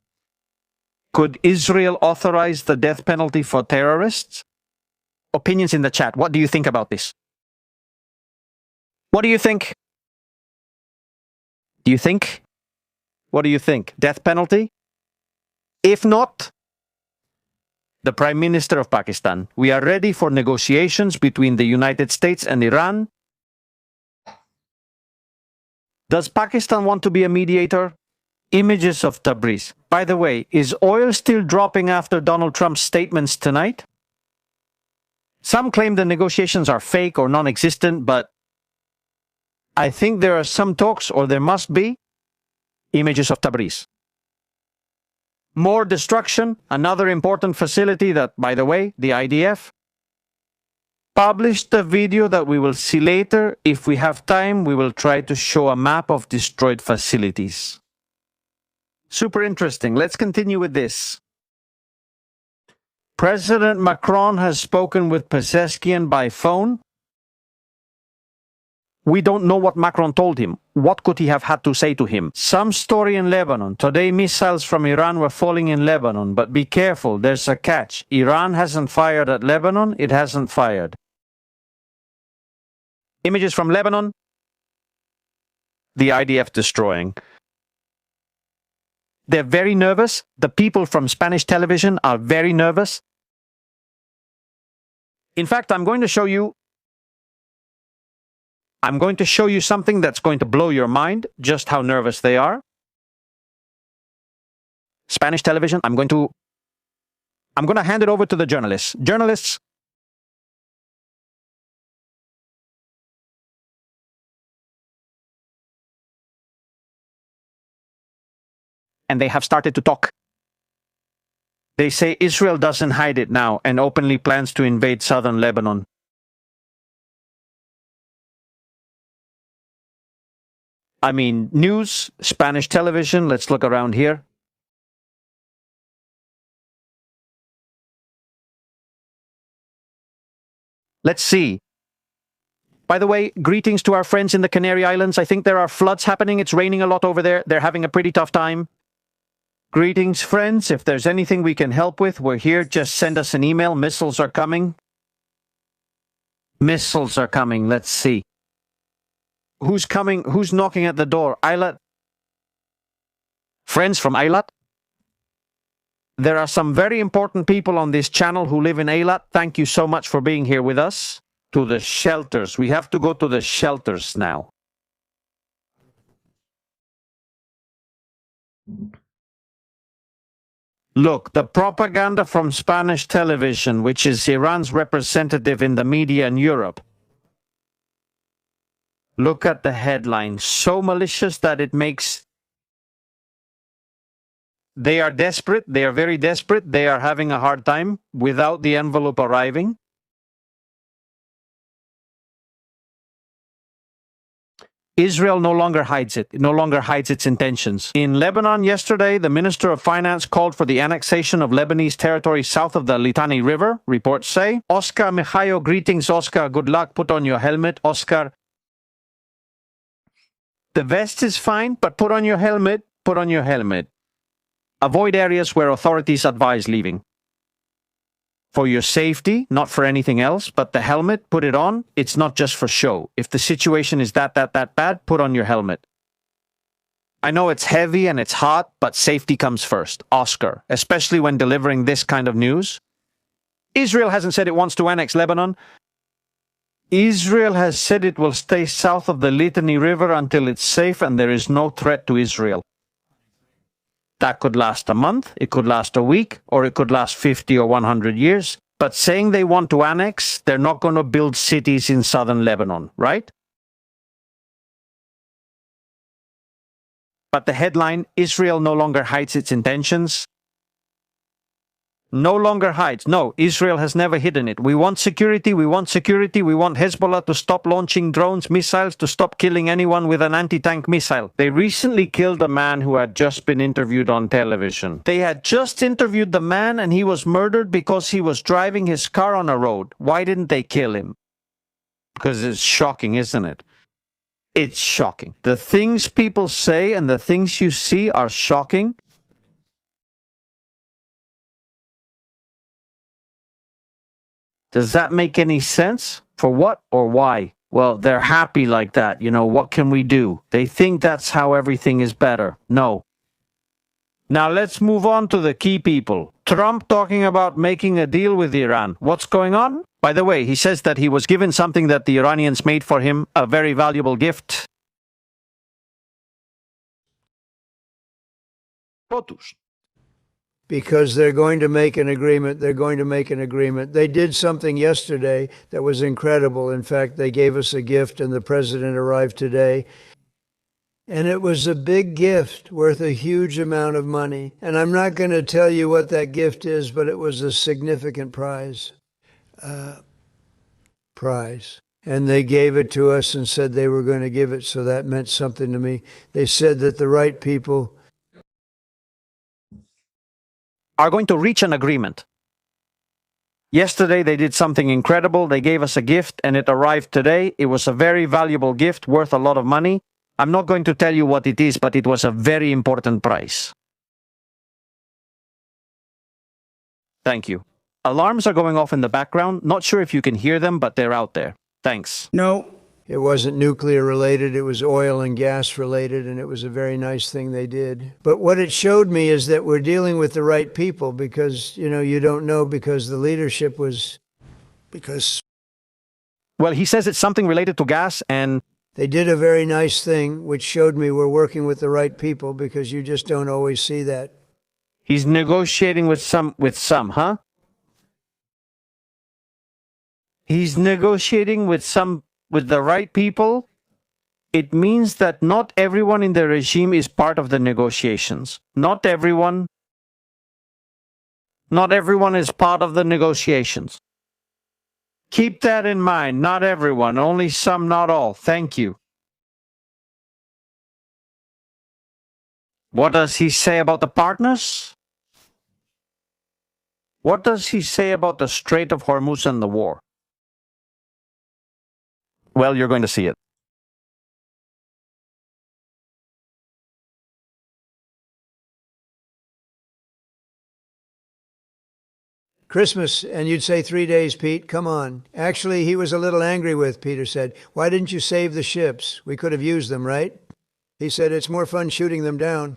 Could Israel authorize the death penalty for terrorists? Opinions in the chat. What do you think about this? What do you think? Do you think? What do you think? Death penalty? If not, the Prime Minister of Pakistan, we are ready for negotiations between the United States and Iran. Does Pakistan want to be a mediator? Images of Tabriz. By the way, is oil still dropping after Donald Trump's statements tonight? Some claim the negotiations are fake or non-existent, but I think there are some talks, or there must be. Images of Tabriz. More destruction, another important facility that, by the way, the IDF published a video that we will see later. If we have time, we will try to show a map of destroyed facilities. Super interesting. Let's continue with this. President Macron has spoken with Pezeshkian by phone. We don't know what Macron told him. What could he have had to say to him? Some story in Lebanon. Today missiles from Iran were falling in Lebanon, but be careful, there's a catch. Iran hasn't fired at Lebanon, it hasn't fired. Images from Lebanon. The IDF destroying. They're very nervous. The people from Spanish television are very nervous. In fact, I'm going to show you something that's going to blow your mind, just how nervous they are. Spanish television, I'm going to hand it over to the journalists. Journalists, and they have started to talk. They say Israel doesn't hide it now and openly plans to invade southern Lebanon. I mean, news, Spanish television, let's look around here. Let's see. By the way, greetings to our friends in the Canary Islands. I think there are floods happening. It's raining a lot over there. They're having a pretty tough time. Greetings, friends. If there's anything we can help with, we're here. Just send us an email. Missiles are coming. Missiles are coming. Let's see. Who's coming? Who's knocking at the door? Eilat? Friends from Eilat? There are some very important people on this channel who live in Eilat. Thank you so much for being here with us. To the shelters. We have to go to the shelters now. Look, the propaganda from Spanish television, which is Iran's representative in the media in Europe. Look at the headline. So malicious that it makes... They are desperate. They are very desperate. They are having a hard time without the envelope arriving. Israel no longer hides it. It no longer hides its intentions. In Lebanon yesterday, the Minister of Finance called for the annexation of Lebanese territory south of the Litani River, reports say. Oscar Mihayo, greetings, Oscar. Good luck. Put on your helmet, Oscar. The vest is fine, but put on your helmet. Put on your helmet. Avoid areas where authorities advise leaving. For your safety, not for anything else, but the helmet, put it on. It's not just for show. If the situation is that bad, put on your helmet. I know it's heavy and it's hot, but safety comes first. Oscar, especially when delivering this kind of news. Israel hasn't said it wants to annex Lebanon. Israel has said it will stay south of the Litani River until it's safe and there is no threat to Israel. That could last a month, it could last a week, or it could last 50 or 100 years. But saying they want to annex, they're not going to build cities in southern Lebanon, right? But the headline, Israel no longer hides its intentions. No longer hides. No, Israel has never hidden it. We want security, we want security, we want Hezbollah to stop launching drones, missiles, to stop killing anyone with an anti-tank missile. They recently killed a man who had just been interviewed on television. They had just interviewed the man and he was murdered because he was driving his car on a road. Why didn't they kill him? because it's shocking, isn't it? It's shocking. The things people say and the things you see are shocking. Does that make any sense? For what or why? Well, they're happy like that. You know, what can we do? They think that's how everything is better. No. Now let's move on to the key people. Trump talking about making a deal with Iran. What's going on? By the way, he says that he was given something that the Iranians made for him, a very valuable gift. Photos. Because they're going to make an agreement. They're going to make an agreement. They did something yesterday that was incredible. In fact, they gave us a gift and the president arrived today. And it was a big gift worth a huge amount of money. And I'm not going to tell you what that gift is, but it was a significant prize. And they gave it to us and said they were going to give it. So that meant something to me. They said that the right people Are going to reach an agreement. Yesterday they did something incredible. They gave us a gift and it arrived today. It was a very valuable gift worth a lot of money. I'm not going to tell you what it is, but it was a very important price. Thank you. Alarms are going off in the background. Not sure if you can hear them, but they're out there. Thanks. No, it wasn't nuclear related. It was oil and gas related, and it was a very nice thing they did. But what it showed me is that we're dealing with the right people because, you know, you don't know because the leadership was, Well, he says it's something related to gas and they did a very nice thing, which showed me we're working with the right people because you just don't always see that. He's negotiating with some, huh? He's negotiating with the right people. It means that not everyone in the regime is part of the negotiations. Not everyone is part of the negotiations. Keep that in mind. Not everyone, only some, not all. Thank you. What does he say about the partners? What does he say about the Strait of Hormuz and the war? well, you're going to see it. Christmas, and you'd say 3 days, Pete, come on. Actually, he was a little angry with, Peter said, why didn't you save the ships? We could have used them, right? He said, it's more fun shooting them down.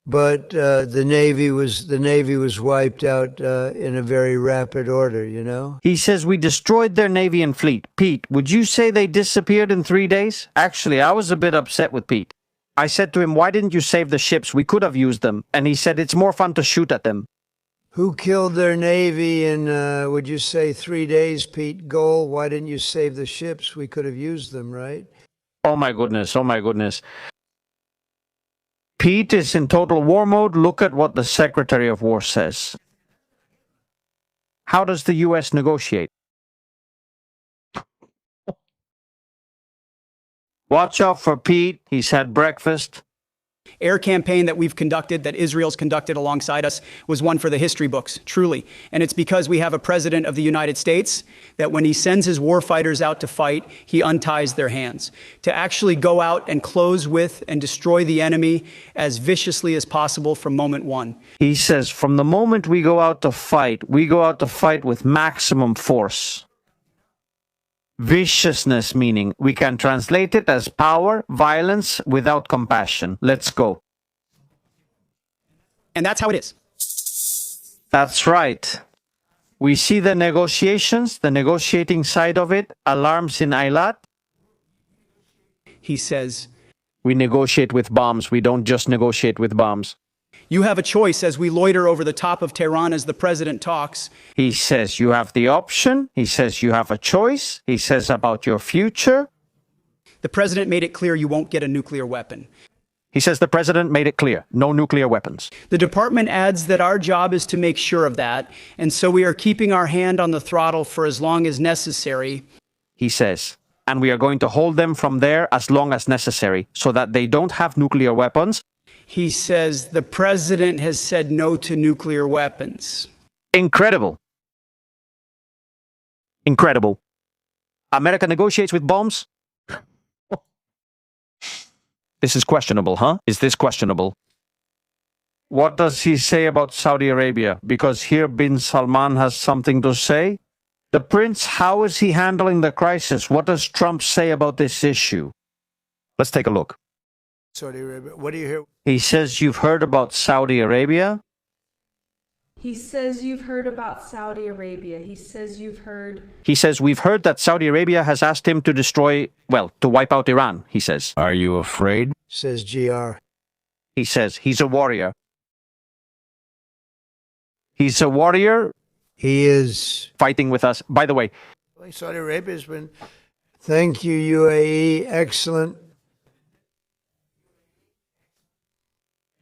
But the Navy was wiped out in a very rapid order, you know? He says we destroyed their Navy and fleet. Pete, would you say they disappeared in 3 days? Actually, I was a bit upset with Pete. I said to him, why didn't you save the ships? We could have used them. And he said, it's more fun to shoot at them. Who killed their Navy in, would you say, 3 days, Pete? Goal, why didn't you save the ships? We could have used them, right? Oh my goodness, oh my goodness. Pete is in total war mode. Look at what the Secretary of War says. How does the U.S. negotiate? Watch out for Pete. He's had breakfast. Air campaign that we've conducted, that Israel's conducted alongside us, was one for the history books, truly. And it's because we have a president of the United States that when he sends his warfighters out to fight, he unties their hands. To actually go out and close with and destroy the enemy as viciously as possible from moment one. He says, from the moment we go out to fight with maximum force. Viciousness, meaning we can translate it as power, violence without compassion. Let's go. And that's how it is. That's right. We see the negotiations, the negotiating side of it, alarms in Eilat. He says, We negotiate with bombs. We don't just negotiate with bombs. you have a choice as we loiter over the top of Tehran as the president talks. He says you have the option. He says you have a choice. He says about your future. The president made it clear you won't get a nuclear weapon. He says the president made it clear, no nuclear weapons. The department adds that our job is to make sure of that, and so we are keeping our hand on the throttle for as long as necessary. He says, and we are going to hold them from there as long as necessary so that they don't have nuclear weapons. He says the president has said no to nuclear weapons. Incredible. Incredible. America negotiates with bombs? This is questionable, huh? Is this questionable? What does he say about Saudi Arabia? Because here bin Salman has something to say. The prince, how is he handling the crisis? What does Trump say about this issue? Let's take a look. Saudi Arabia. What do you hear? He says you've heard about Saudi Arabia. He says you've heard about Saudi Arabia. He says you've heard. He says, we've heard that Saudi Arabia has asked him to destroy, well, to wipe out Iran, he says. Are you afraid? Says GR. He says he's a warrior. He's a warrior He is. Fighting with us. By the way, Saudi Arabia's been. Thank you, UAE. Excellent.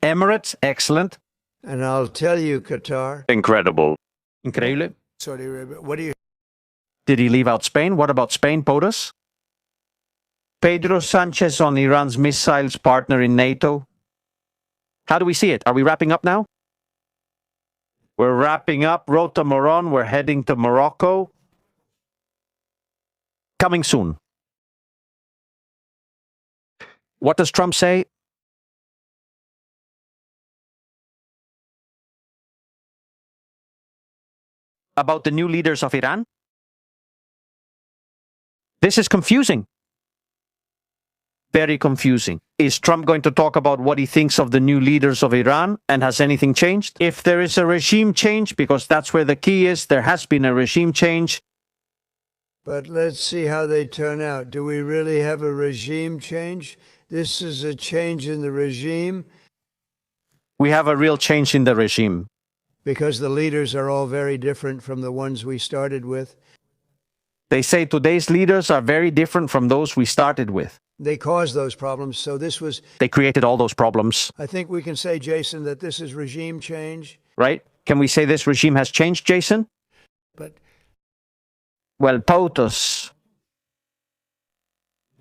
Emirates, excellent. And I'll tell you, Qatar. incredible. Increíble. Saudi Arabia. What do you? Did he leave out Spain? What about Spain, POTUS? Pedro Sanchez on Iran's missiles partner in NATO. How do we see it? Are we wrapping up now? We're wrapping up. Rota Moron. We're heading to Morocco. Coming soon. What does Trump say? About the new leaders of Iran? This is confusing. Very confusing. Is Trump going to talk about what he thinks of the new leaders of Iran? And has anything changed? If there is a regime change, because that's where the key is, there has been a regime change. But let's see how they turn out. Do we really have a regime change? This is a change in the regime We have a real change in the regime. because the leaders are all very different from the ones we started with. They say today's leaders are very different from those we started with. They caused those problems. So this was, They created all those problems, I think we can say, Jason, that this is regime change. right? Can we say this regime has changed, Jason? But Well, POTUS.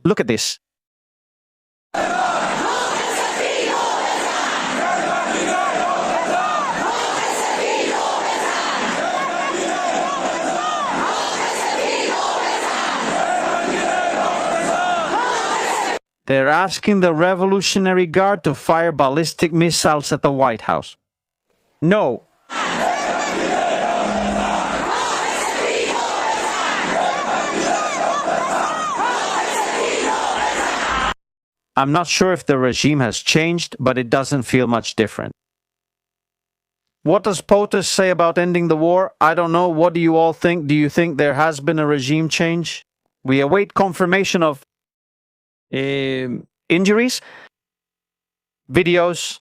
Look at this. They're asking the Revolutionary Guard to fire ballistic missiles at the White House. No. I'm not sure if the regime has changed, but it doesn't feel much different. What does POTUS say about ending the war? I don't know. What do you all think? Do you think there has been a regime change? We await confirmation of injuries, videos.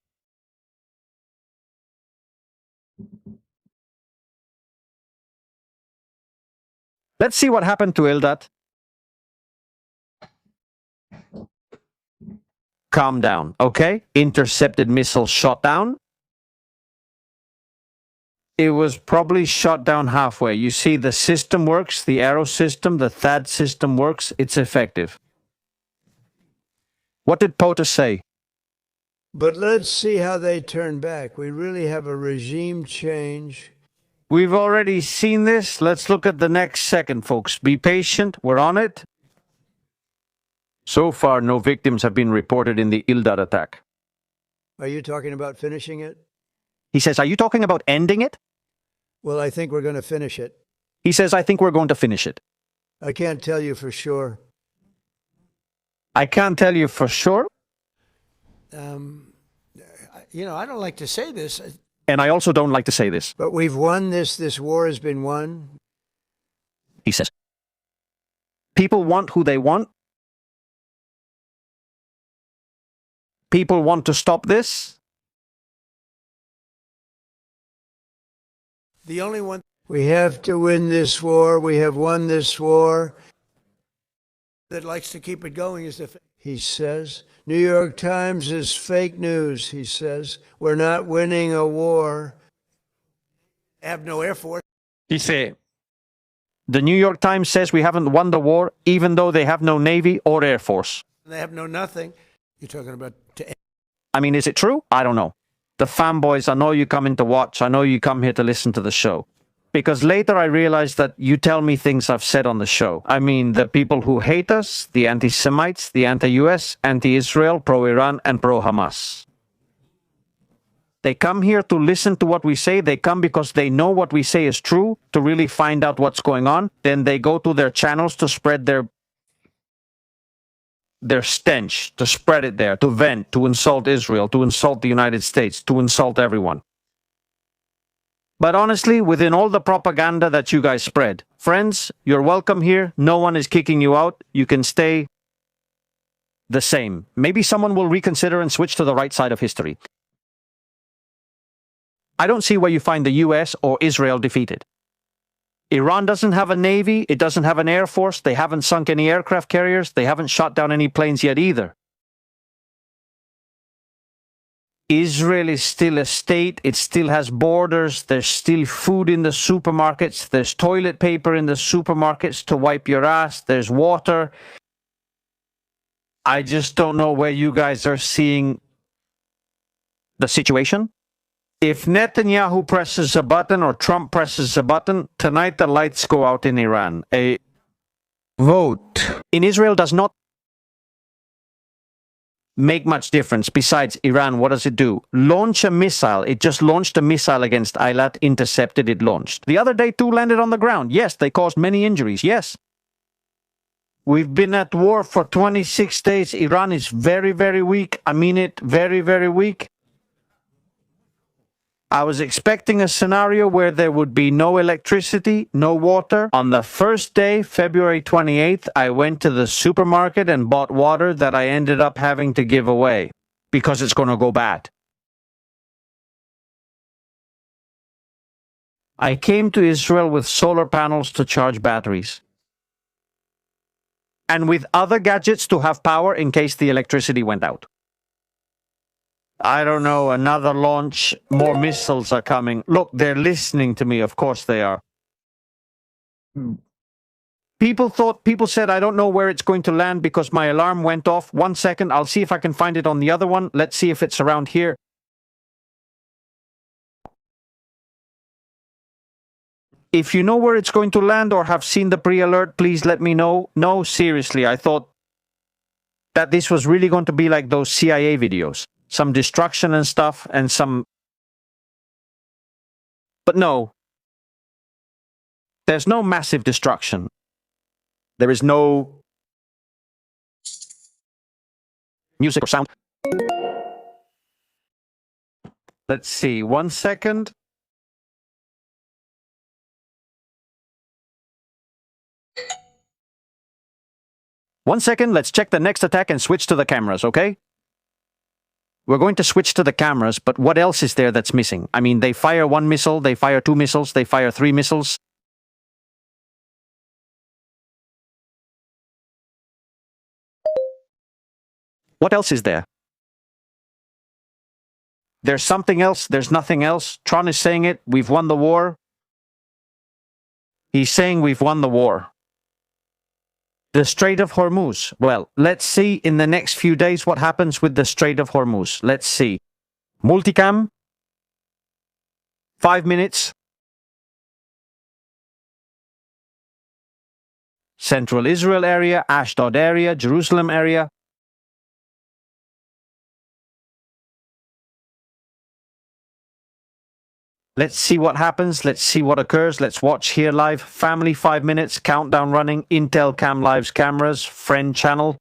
Let's see what happened to Eldad. Calm down, okay? Intercepted missile shot down. It was probably shot down halfway. You see, the system works, the arrow system, the THAAD system works, it's effective. What did POTUS say? But let's see how they turn back. We really have a regime change. We've already seen this. Let's look at the next second, folks. Be patient. We're on it. So far, no victims have been reported in the Eldad attack. Are you talking about finishing it? He says, are you talking about ending it? Well, I think we're going to finish it. He says, I think we're going to finish it. I can't tell you for sure. I can't tell you for sure. I don't like to say this, And I also don't like to say this. but we've won this. This war has been won. He says, people want who they want. People want to stop this. The only one. We have to win this war. We have won this war. That likes to keep it going is he says. New York Times is fake news, he says. We're not winning a war. Have no Air Force. Dice, The New York Times says we haven't won the war, even though they have no Navy or Air Force. They have no nothing. You're talking about I mean, is it true? I don't know. the fanboys, I know you come in to watch. I know you come here to listen to the show. because later I realized that you tell me things I've said on the show. I mean, the people who hate us, the anti-Semites, the anti-US, anti-Israel, pro-Iran, and pro-Hamas. They come here to listen to what we say. They come because they know what we say is true, to really find out what's going on. Then they go to their channels to spread their stench, to spread it there, to vent, to insult Israel, to insult the United States, to insult everyone. But honestly, within all the propaganda that you guys spread, friends, you're welcome here. No one is kicking you out. You can stay the same. Maybe someone will reconsider and switch to the right side of history. I don't see where you find the US or Israel defeated. Iran doesn't have a navy, it doesn't have an air force, they haven't sunk any aircraft carriers, they haven't shot down any planes yet either. Israel is still a state, it still has borders, there's still food in the supermarkets, there's toilet paper in the supermarkets to wipe your ass, there's water. I just don't know where you guys are seeing the situation. If Netanyahu presses a button or Trump presses a button, tonight the lights go out in Iran. A vote in Israel does not make much difference. Besides, Iran, what does it do? Launch a missile. It just launched a missile against Eilat, intercepted, it launched. The other day, 2 landed on the ground. Yes, they caused many injuries. Yes. We've been at war for 26 days. Iran is very, very weak. I mean it, very, very weak. I was expecting a scenario where there would be no electricity, no water. On the first day, February 28th, I went to the supermarket and bought water that I ended up having to give away because it's going to go bad. I came to Israel with solar panels to charge batteries and with other gadgets to have power in case the electricity went out. I don't know, another launch, more missiles are coming. Look, they're listening to me, of course they are. People said, I don't know where it's going to land because my alarm went off. 1 second, I'll see if I can find it on the other one. Let's see if it's around here. If you know where it's going to land or have seen the pre-alert, please let me know. No, seriously, I thought that this was really going to be like those CIA videos. Some destruction and stuff, and some... But no. There's no massive destruction. There is no music or sound. Let's see, 1 second. One second, let's check the next attack and switch to the cameras, okay? We're going to switch to the cameras, but what else is there that's missing? I mean, they fire 1 missile, they fire 2 missiles, they fire 3 missiles. What else is there? There's something else, there's nothing else. Tron is saying it, we've won the war. He's saying we've won the war. The Strait of Hormuz. Well, let's see in the next few days what happens with the Strait of Hormuz. Let's see. Multicam. 5 minutes. Central Israel area, Ashdod area, Jerusalem area. Let's see what happens. Let's see what occurs. Let's watch here live. Family 5 minutes. Countdown running. Intel Cam Live's cameras. Friend channel.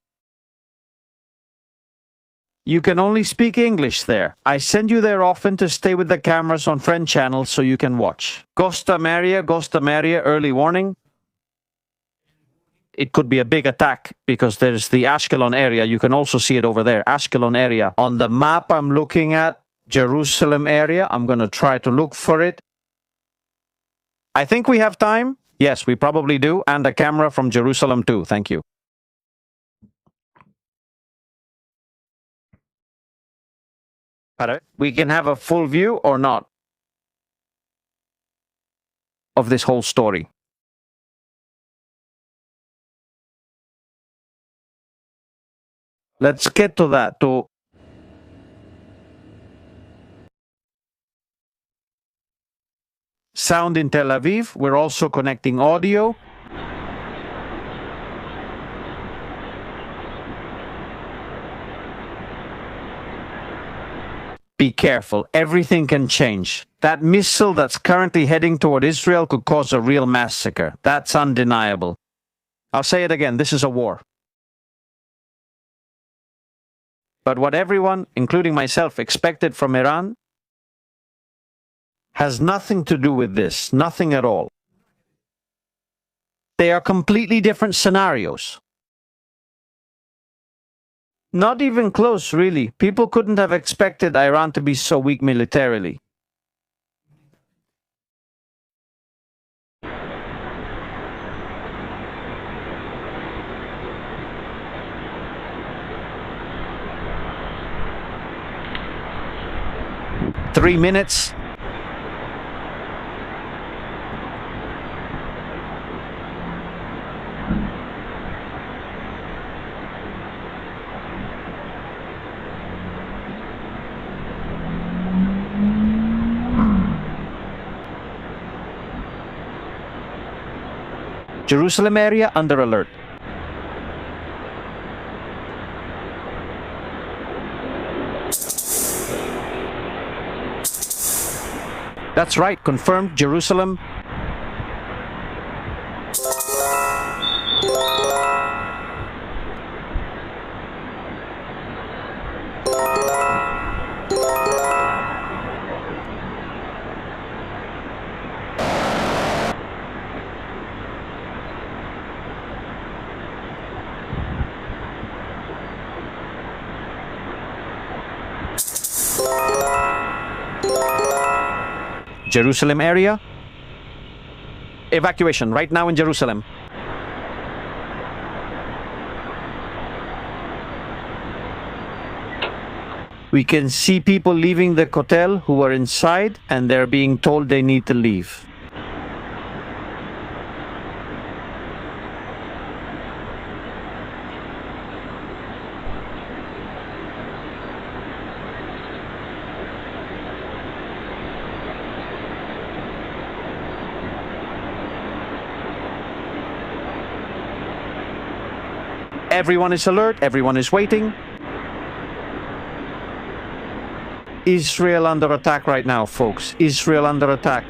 You can only speak English there. I send you there often to stay with the cameras on friend channel so you can watch. Gostam area, early warning. It could be a big attack because there's the Ashkelon area. You can also see it over there. Ashkelon area. On the map I'm looking at, Jerusalem area. I'm going to try to look for it. I think we have time. Yes, we probably do. And a camera from Jerusalem too. Thank you. We can have a full view or not of this whole story. Let's get to that. sound in Tel Aviv. We're also connecting audio. Be careful. Everything can change. That missile that's currently heading toward Israel could cause a real massacre. That's undeniable. I'll say it again. This is a war. But what everyone, including myself, expected from Iran has nothing to do with this. Nothing at all. They are completely different scenarios. Not even close, really. People couldn't have expected Iran to be so weak militarily. Three minutes. Jerusalem area under alert. That's right, confirmed, Jerusalem. Jerusalem area. Evacuation right now in Jerusalem. We can see people leaving the hotel who are inside, and they're being told they need to leave. Everyone is alert, everyone is waiting. Israel under attack right now, folks. Israel under attack.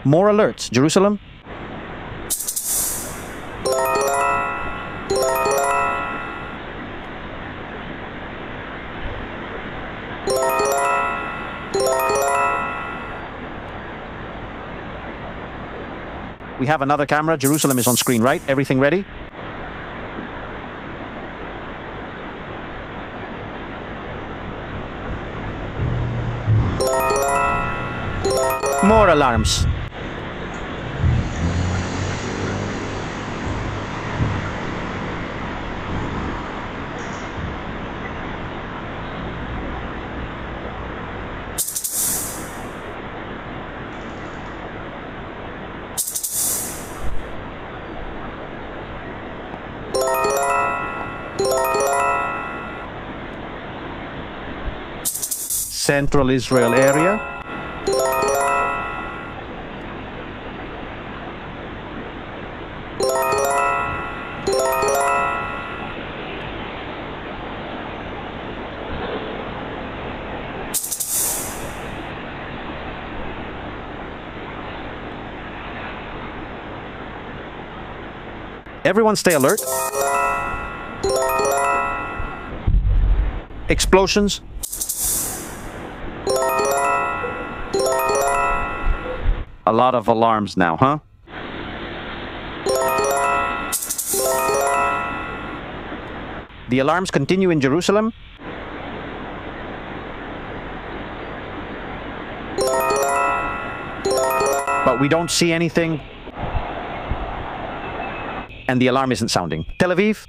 More alerts, Jerusalem. We have another camera. Jerusalem is on screen, right? Everything ready? More alarms. Central Israel area. Everyone stay alert. Explosions. A lot of alarms now, huh? The alarms continue in Jerusalem. But we don't see anything. And the alarm isn't sounding. Tel Aviv.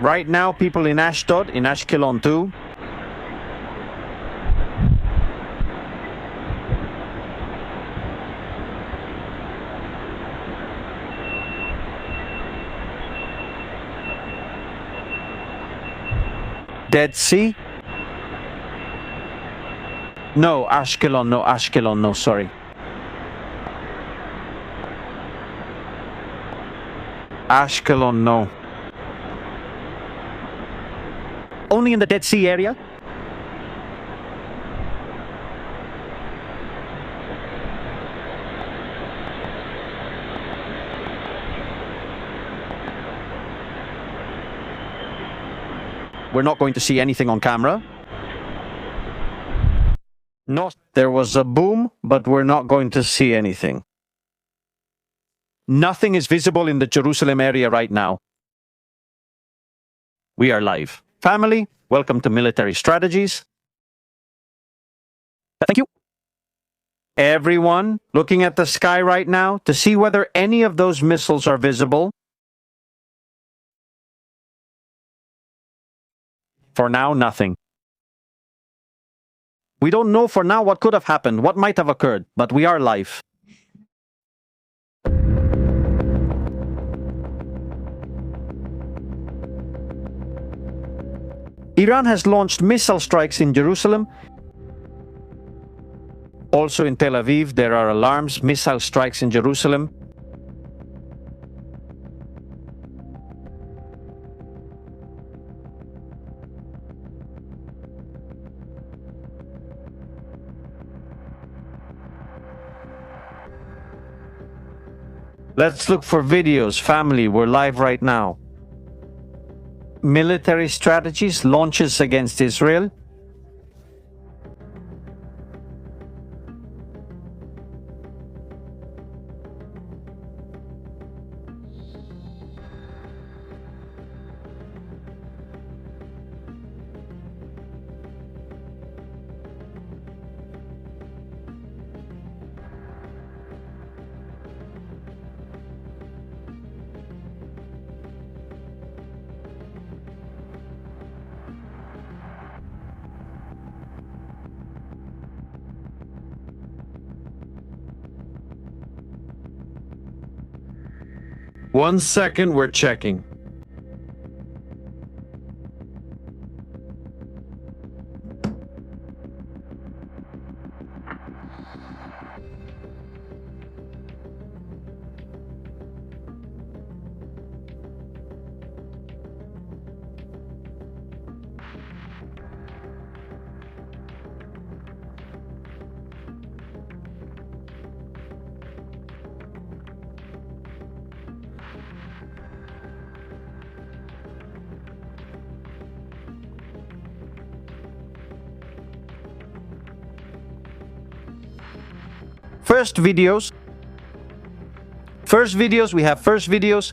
Right now, people in Ashdod, in Ashkelon too. Dead Sea? No, Ashkelon, no, sorry. Ashkelon, no. Only in the Dead Sea area? We're not going to see anything on camera. Not there was a boom, but we're not going to see anything. Nothing is visible in the Jerusalem area right now. We are live. Family, welcome to Military Strategies. Thank you. Everyone looking at the sky right now to see whether any of those missiles are visible. For now, nothing. We don't know for now what could have happened, what might have occurred, but we are live. Iran has launched missile strikes in Jerusalem. Also in Tel Aviv, there are alarms, missile strikes in Jerusalem. Let's look for videos. Family, we're live right now. Military strategies, launches against Israel. One second, we're checking. First videos. We have first videos.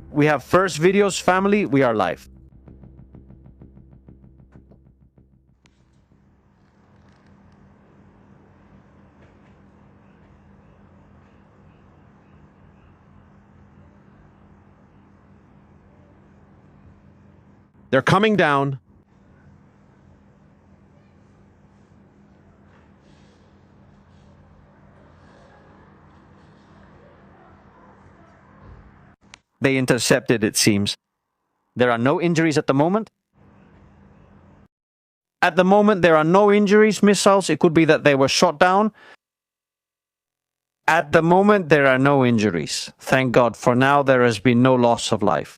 We have first videos, family, we are live. They're coming down. They intercepted, it seems. There are no injuries at the moment. At the moment, there are no injuries, missiles. It could be that they were shot down. At the moment, there are no injuries. Thank God. For now, there has been no loss of life.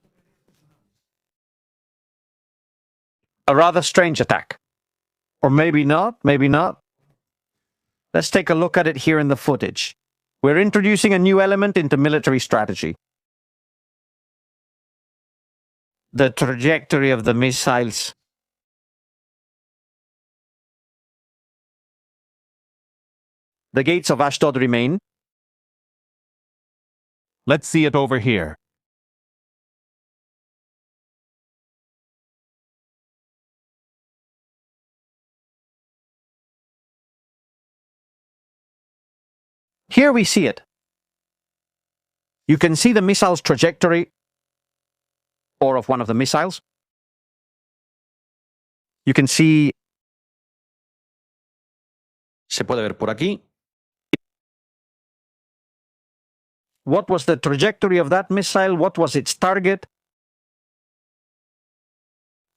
A rather strange attack. Or maybe not, maybe not. Let's take a look at it here in the footage. We're introducing a new element into military strategy. The trajectory of the missiles. The gates of Ashdod remain. Let's see it over here. Here we see it. You can see the missile's trajectory, or of one of the missiles. You can see. Se puede ver por aquí. What was the trajectory of that missile? What was its target?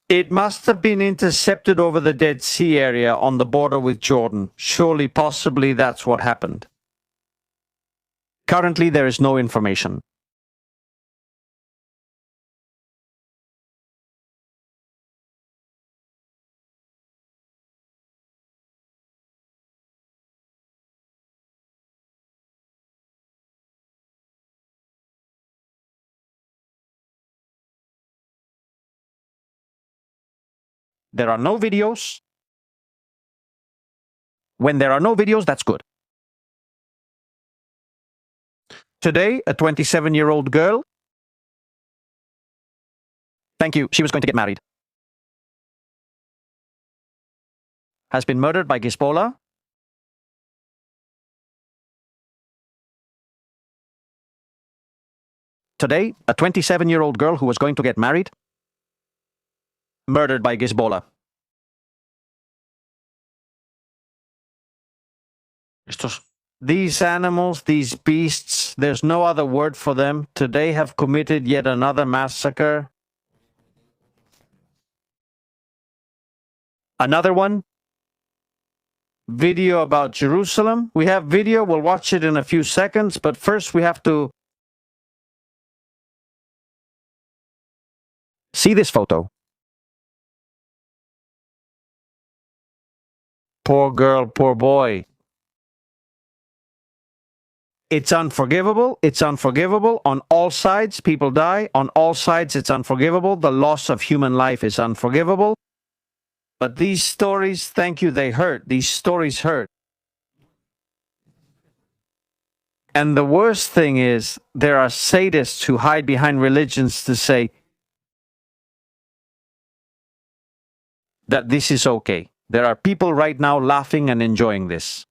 It must have been intercepted over the Dead Sea area on the border with Jordan. Surely, possibly, that's what happened. Currently, there is no information. There are no videos. When there are no videos, that's good. Today, a 27-year-old girl. Thank you. She was going to get married. Has been murdered by Hezbollah. Today, a 27-year-old girl who was going to get married. Murdered by Hezbollah. These animals, these beasts, there's no other word for them, today have committed yet another massacre. Another one. Video about Jerusalem. We have video, we'll watch it in a few seconds, but first we have to see this photo. Poor girl, poor boy. It's unforgivable. It's unforgivable. On all sides, people die. On all sides, it's unforgivable. The loss of human life is unforgivable. But these stories, thank you, they hurt. These stories hurt. And the worst thing is, there are sadists who hide behind religions to say that this is okay. There are people right now laughing and enjoying this.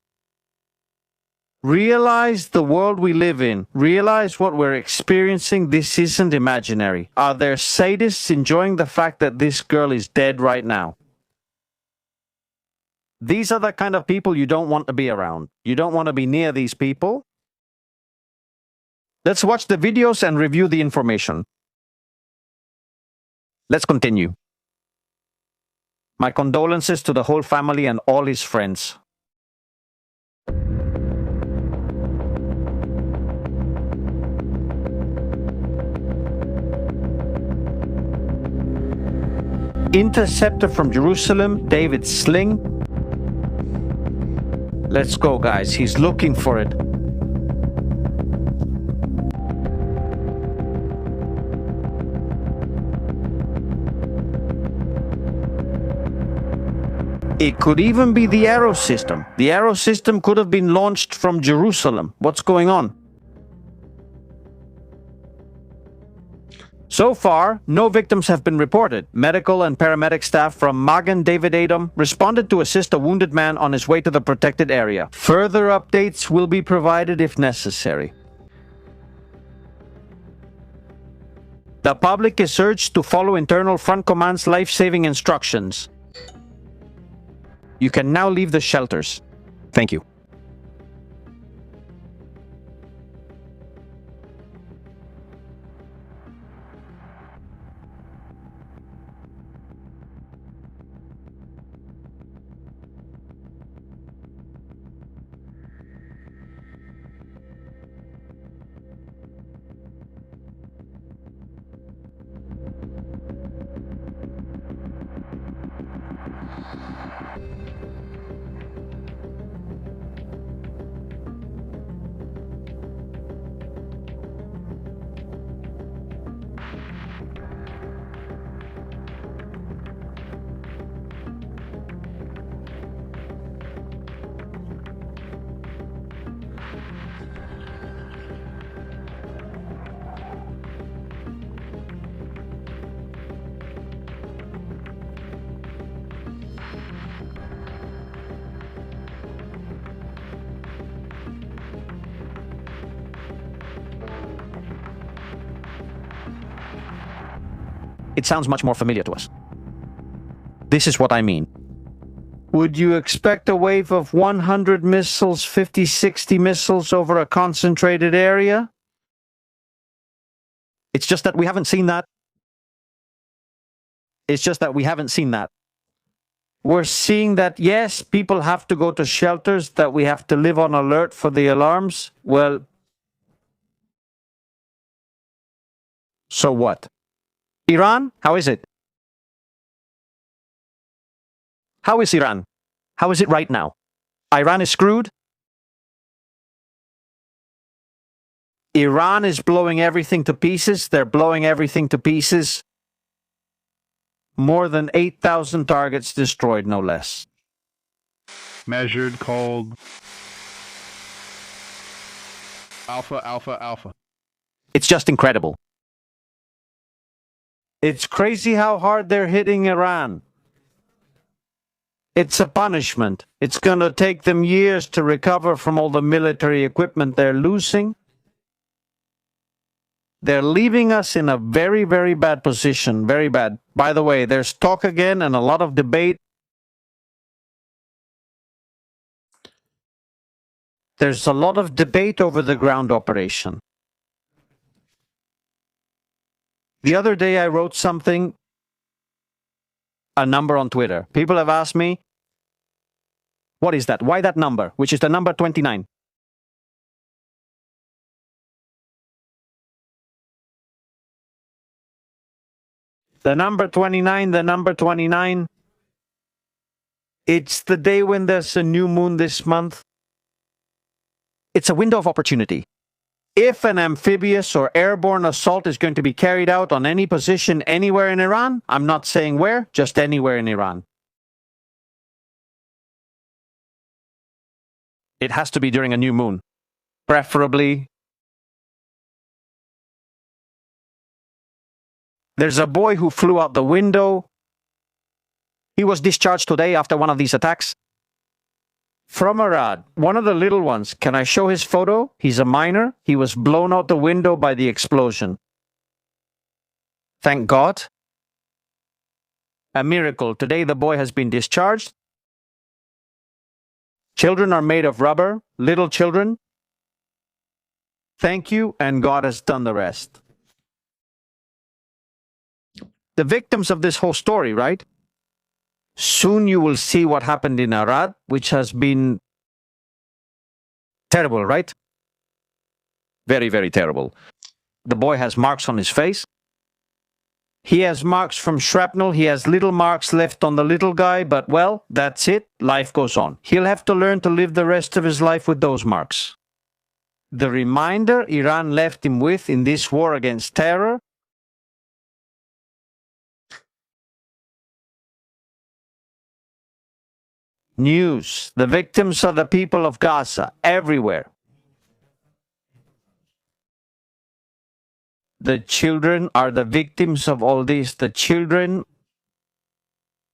Realize the world we live in. Realize what we're experiencing. This isn't imaginary. Are there sadists enjoying the fact that this girl is dead right now? These are the kind of people you don't want to be around. You don't want to be near these people. Let's watch the videos and review the information. Let's continue. My condolences to the whole family and all his friends. Interceptor from Jerusalem, David Sling. Let's go, guys. He's looking for it. It could even be the arrow system. The arrow system could have been launched from Jerusalem. What's going on? So far, no victims have been reported. Medical and paramedic staff from Magen David Adom responded to assist a wounded man on his way to the protected area. Further updates will be provided if necessary. The public is urged to follow Internal Front Command's life-saving instructions. You can now leave the shelters. Thank you. It sounds much more familiar to us. This is what I mean. Would you expect a wave of 100 missiles, 50, 60 missiles over a concentrated area? It's just that we haven't seen that. It's just that we haven't seen that. We're seeing that, yes, people have to go to shelters, that we have to live on alert for the alarms. Well, so what? Iran, how is it? How is Iran? How is it right now? Iran is screwed. Iran is blowing everything to pieces. They're blowing everything to pieces. More than 8,000 targets destroyed, no less. Measured, cold. Alpha, alpha, alpha. It's just incredible. It's crazy how hard they're hitting Iran. It's a punishment. It's going to take them years to recover from all the military equipment they're losing. They're leaving us in a very, very bad position. Very bad. By the way, there's talk again and a lot of debate. There's a lot of debate over the ground operation. The other day I wrote something, a number on Twitter. People have asked me, what is that? Why that number? Which is the number 29. The number 29, it's the day when there's a new moon this month. It's a window of opportunity. If an amphibious or airborne assault is going to be carried out on any position anywhere in Iran, I'm not saying where, just anywhere in Iran. It has to be during a new moon. Preferably. There's a boy who flew out the window. He was discharged today after one of these attacks. From Arad, one of the little ones. Can I show his photo? He's a minor. He was blown out the window by the explosion. Thank God. A miracle. Today the boy has been discharged. Children are made of rubber, little children. Thank you, and God has done the rest. The victims of this whole story, right? Soon you will see what happened in Arad, which has been terrible, right? Very, very terrible. The boy has marks on his face. He has marks from shrapnel. He has little marks left on the little guy, but well, that's it. Life goes on. He'll have to learn to live the rest of his life with those marks. The reminder Iran left him with in this war against terror . News. The victims are the people of Gaza, everywhere. The children are the victims of all this. The children,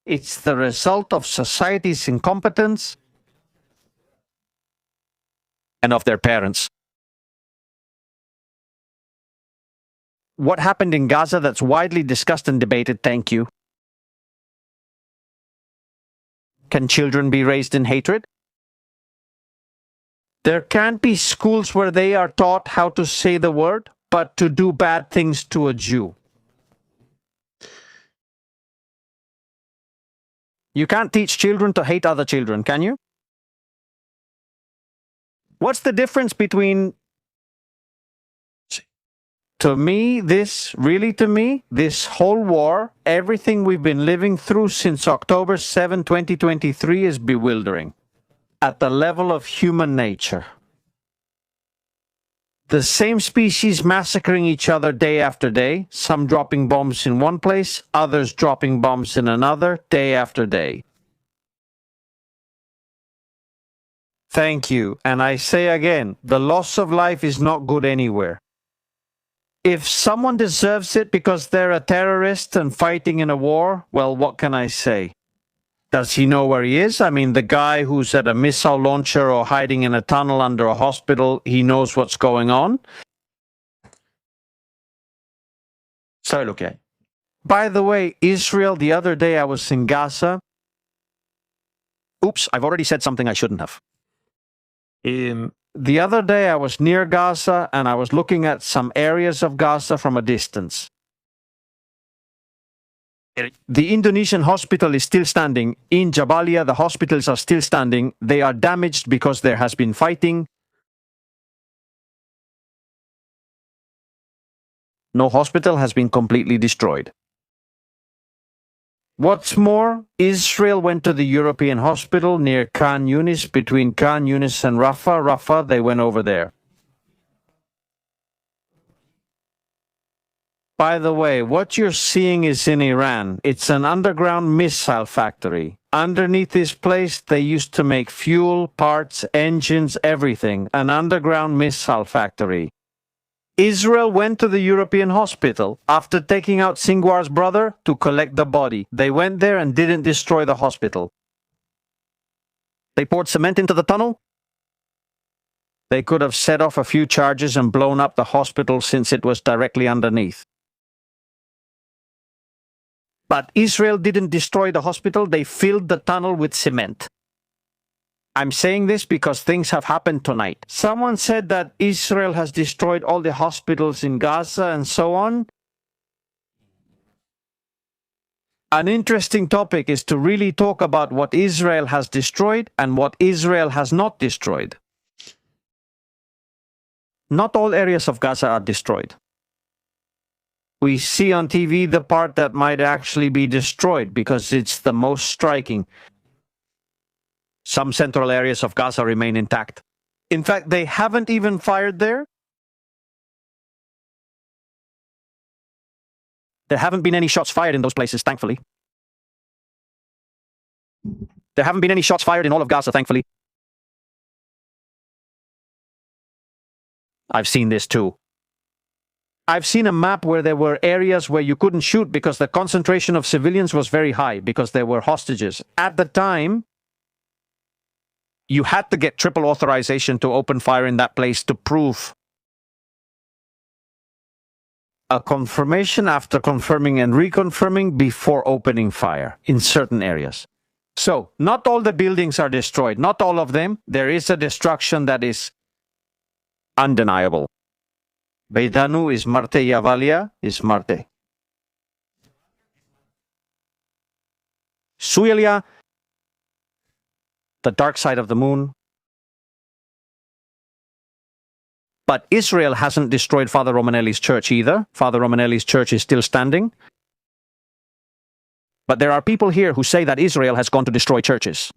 it's the result of society's incompetence and of their parents. What happened in Gaza that's widely discussed and debated, thank you. Can children be raised in hatred? There can't be schools where they are taught how to say the word, but to do bad things to a Jew. You can't teach children to hate other children, can you? What's the difference between... To me, this whole war, everything we've been living through since October 7, 2023 is bewildering. At the level of human nature. The same species massacring each other day after day, some dropping bombs in one place, others dropping bombs in another, day after day. Thank you. And I say again, the loss of life is not good anywhere. If someone deserves it because they're a terrorist and fighting in a war, well, what can I say? Does he know where he is? I mean, the guy who's at a missile launcher or hiding in a tunnel under a hospital, he knows what's going on. So, okay. By the way, Israel, the other day I was in Gaza. Oops, I've already said something I shouldn't have. The other day I was near Gaza and I was looking at some areas of Gaza from a distance. The Indonesian hospital is still standing. In Jabalia, the hospitals are still standing. They are damaged because there has been fighting. No hospital has been completely destroyed. What's more, Israel went to the European hospital near Khan Yunis, between Khan Yunis and Rafah. They went over there. By the way, what you're seeing is in Iran. It's an underground missile factory. Underneath this place, they used to make fuel, parts, engines, everything. An underground missile factory. Israel went to the European hospital after taking out Sinwar's brother to collect the body. They went there and didn't destroy the hospital. They poured cement into the tunnel. They could have set off a few charges and blown up the hospital since it was directly underneath. But Israel didn't destroy the hospital, they filled the tunnel with cement. I'm saying this because things have happened tonight. Someone said that Israel has destroyed all the hospitals in Gaza and so on. An interesting topic is to really talk about what Israel has destroyed and what Israel has not destroyed. Not all areas of Gaza are destroyed. We see on TV the part that might actually be destroyed because it's the most striking. Some central areas of Gaza remain intact. In fact, they haven't even fired there. There haven't been any shots fired in those places, thankfully. There haven't been any shots fired in all of Gaza, thankfully. I've seen this too. I've seen a map where there were areas where you couldn't shoot because the concentration of civilians was very high because there were hostages. At the time, you had to get triple authorization to open fire in that place to prove a confirmation after confirming and reconfirming before opening fire in certain areas. So, not all the buildings are destroyed, not all of them. There is a destruction that is undeniable. Beidanu is Marte, Yavalia is Marte. Suelia, the dark side of the moon. But Israel hasn't destroyed Father Romanelli's church either. Father Romanelli's church is still standing. But there are people here who say that Israel has gone to destroy churches.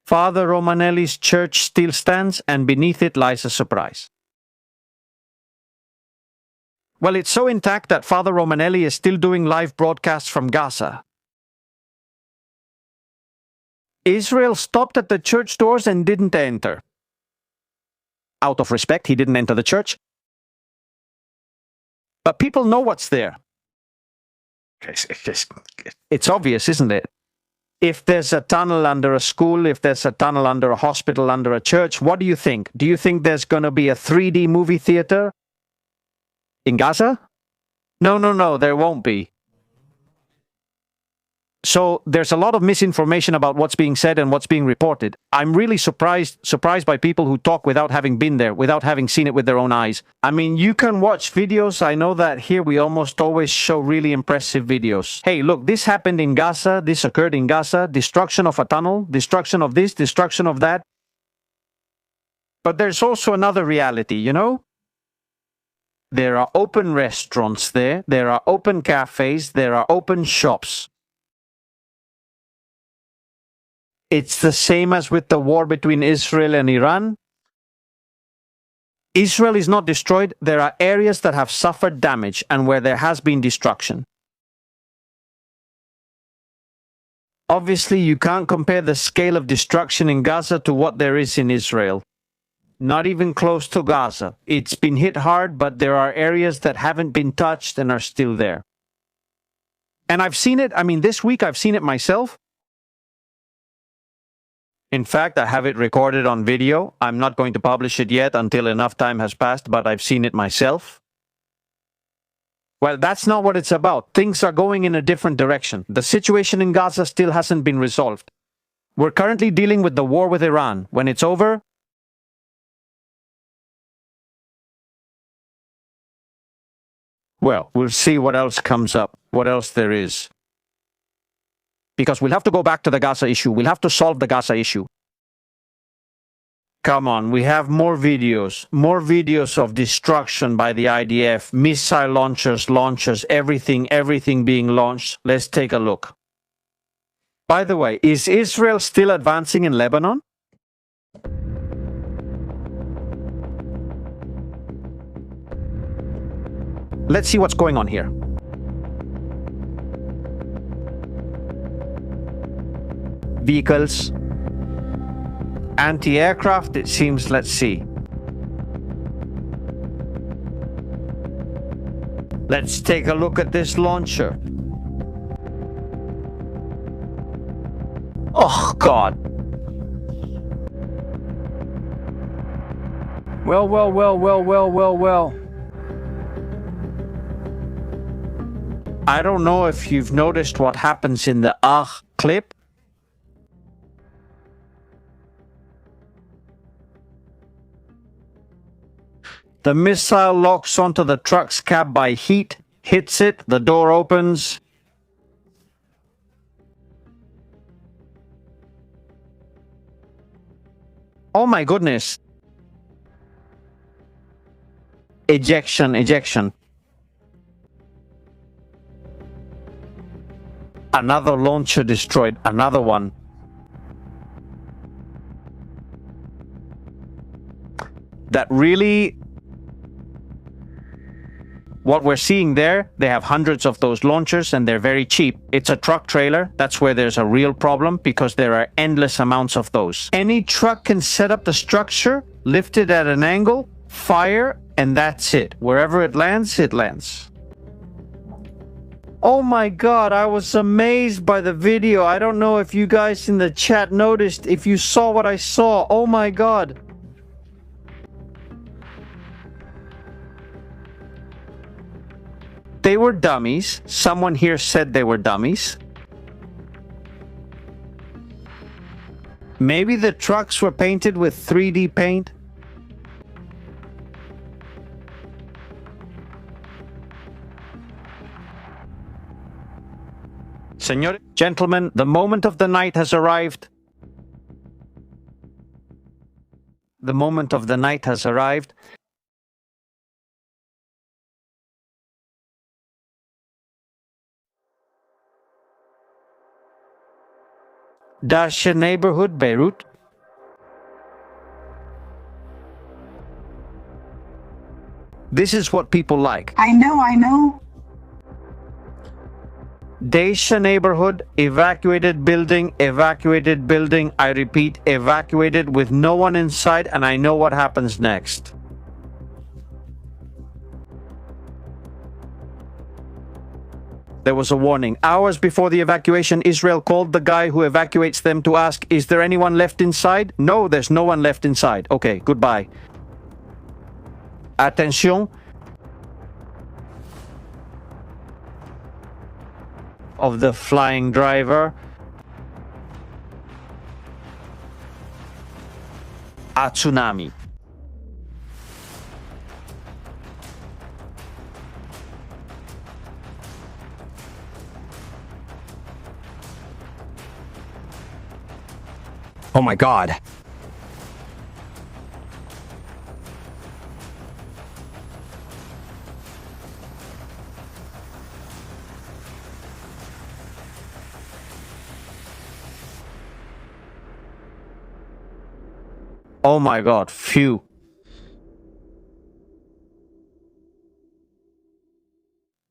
Father Romanelli's church still stands, and beneath it lies a surprise. Well, it's so intact that Father Romanelli is still doing live broadcasts from Gaza. Israel stopped at the church doors and didn't enter. Out of respect, he didn't enter the church. But people know what's there. It's obvious, isn't it? If there's a tunnel under a school, if there's a tunnel under a hospital, under a church, what do you think? Do you think there's going to be a 3D movie theater in Gaza? No, there won't be. So there's a lot of misinformation about what's being said and what's being reported. I'm really surprised by people who talk without having been there, without having seen it with their own eyes. I mean, you can watch videos. I know that here we almost always show really impressive videos. Hey, look, this happened in Gaza. This occurred in Gaza. Destruction of a tunnel, destruction of this, destruction of that. But there's also another reality, you know? There are open restaurants there. There are open cafes. There are open shops. It's the same as with the war between Israel and Iran. Israel is not destroyed. There are areas that have suffered damage and where there has been destruction. Obviously, you can't compare the scale of destruction in Gaza to what there is in Israel. Not even close to Gaza. It's been hit hard, but there are areas that haven't been touched and are still there. And I've seen it. I mean, this week I've seen it myself. In fact, I have it recorded on video. I'm not going to publish it yet until enough time has passed, but I've seen it myself. Well, that's not what it's about. Things are going in a different direction. The situation in Gaza still hasn't been resolved. We're currently dealing with the war with Iran. When it's over, well, we'll see what else comes up, what else there is. Because we'll have to go back to the Gaza issue. We'll have to solve the Gaza issue. Come on, we have more videos of destruction by the IDF, missile launchers, everything being launched. Let's take a look. By the way, is Israel still advancing in Lebanon? Let's see what's going on here. Vehicles. Anti-aircraft, it seems. Let's see. Let's take a look at this launcher. Oh, God. Well. I don't know if you've noticed what happens in the clip. The missile locks onto the truck's cab by heat, hits it, the door opens. Oh my goodness. Ejection. Another launcher destroyed, another one. That really... What we're seeing there, they have hundreds of those launchers and they're very cheap. It's a truck trailer. That's where there's a real problem because there are endless amounts of those. Any truck can set up the structure, lift it at an angle, fire, and that's it. Wherever it lands, it lands. Oh my God, I was amazed by the video. I don't know if you guys in the chat noticed, if you saw what I saw. Oh my God. They were dummies. Someone here said they were dummies. Maybe the trucks were painted with 3D paint. Gentlemen, the moment of the night has arrived. The moment of the night has arrived. Dasha neighborhood, Beirut. This is what people like. I know. Daisha neighborhood, evacuated building. I repeat, evacuated with no one inside, and I know what happens next. There was a warning. Hours before the evacuation, Israel called the guy who evacuates them to ask, is there anyone left inside? No, there's no one left inside. Okay, goodbye. Attention. Of the flying driver. A tsunami. Oh my God. Oh my God, phew.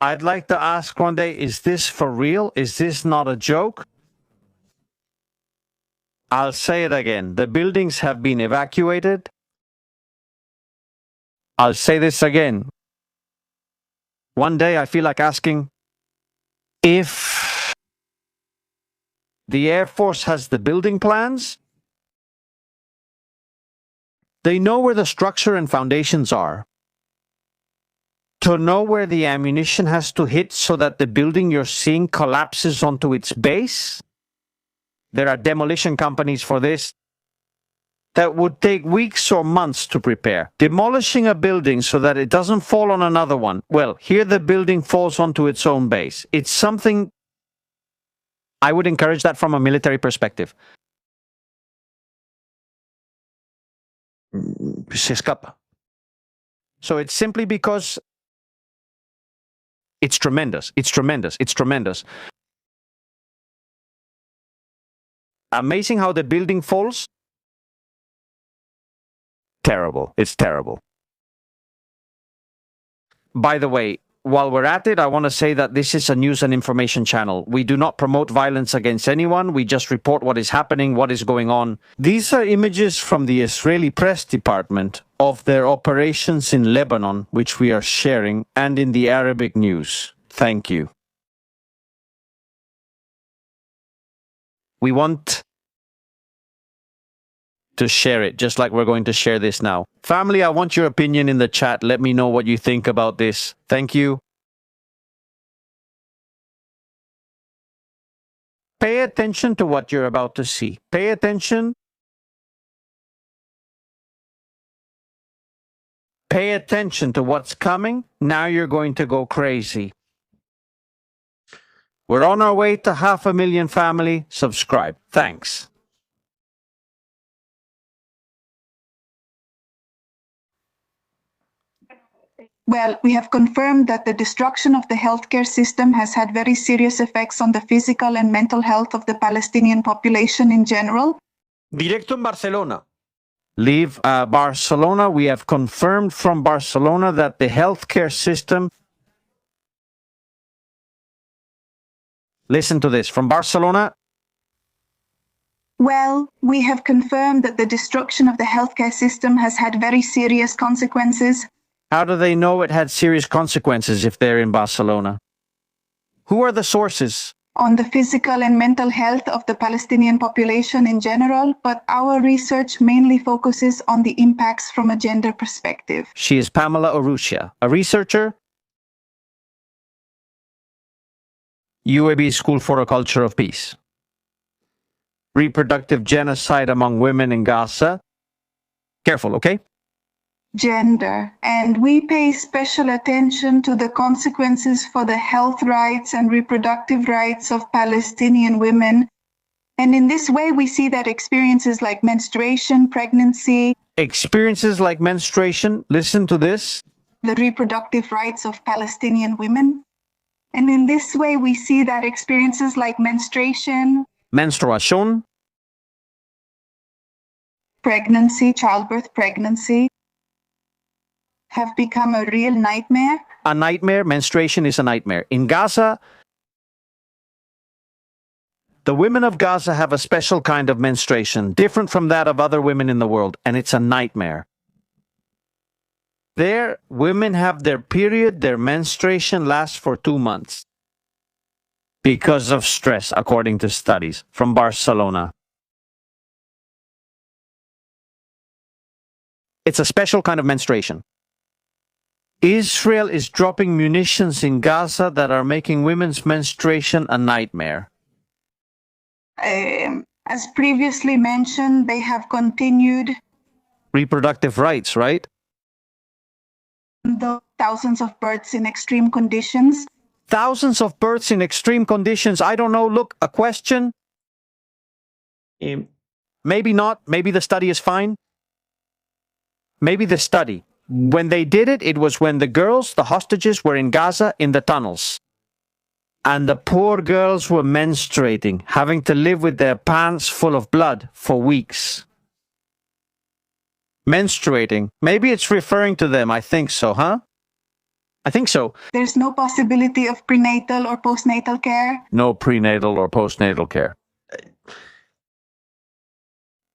I'd like to ask one day, is this for real? Is this not a joke? I'll say it again. The buildings have been evacuated. I'll say this again. One day I feel like asking, if the Air Force has the building plans, they know where the structure and foundations are. To know where the ammunition has to hit so that the building you're seeing collapses onto its base, There are demolition companies for this that would take weeks or months to prepare. Demolishing a building so that it doesn't fall on another one. Well, here the building falls onto its own base. It's something I would encourage that from a military perspective. Se escapa. So it's simply because it's tremendous. It's tremendous. It's tremendous. Amazing how the building falls. Terrible. It's terrible. By the way, while we're at it, I want to say that this is a news and information channel. We do not promote violence against anyone. We just report what is happening, what is going on. These are images from the Israeli press department of their operations in Lebanon, which we are sharing, and in the Arabic news. Thank you. We want to share it, just like we're going to share this now. Family, I want your opinion in the chat. Let me know what you think about this. Thank you. Pay attention to what you're about to see. Pay attention. Pay attention to what's coming. Now you're going to go crazy. We're on our way to 500,000 family. Subscribe. Thanks. Well, we have confirmed that the destruction of the healthcare system has had very serious effects on the physical and mental health of the Palestinian population in general. Directo en Barcelona. Leave Barcelona. We have confirmed from Barcelona that the healthcare system... Listen to this. From Barcelona... Well, we have confirmed that the destruction of the healthcare system has had very serious consequences. How do they know it had serious consequences if they're in Barcelona? Who are the sources? On the physical and mental health of the Palestinian population in general, but our research mainly focuses on the impacts from a gender perspective. She is Pamela Urrutia, a researcher, UAB School for a Culture of Peace. Reproductive genocide among women in Gaza. Careful, okay? Gender, and we pay special attention to the consequences for the health rights and reproductive rights of Palestinian women. And in this way, we see that experiences like menstruation, pregnancy, Experiences like menstruation, listen to this. the reproductive rights of Palestinian women. And in this way, we see that experiences like menstruation, Menstruation, pregnancy, childbirth, pregnancy, have become a real nightmare. a nightmare. Menstruation is a nightmare. In Gaza, the women of Gaza have a special kind of menstruation, different from that of other women in the world, and it's a nightmare. There, women have their period, their menstruation lasts for 2 months because of stress, according to studies from Barcelona. It's a special kind of menstruation. Israel is dropping munitions in Gaza that are making women's menstruation a nightmare. As previously mentioned, they have continued Reproductive rights, right? the thousands of births in extreme conditions. Thousands of births in extreme conditions. I don't know. Look, a question. Maybe not. Maybe the study is fine. Maybe the study. When they did it, it was when the girls, the hostages, were in Gaza in the tunnels. And the poor girls were menstruating, having to live with their pants full of blood for weeks. Menstruating. Maybe it's referring to them. I think so, huh? I think so. There's no possibility of prenatal or postnatal care. No prenatal or postnatal care.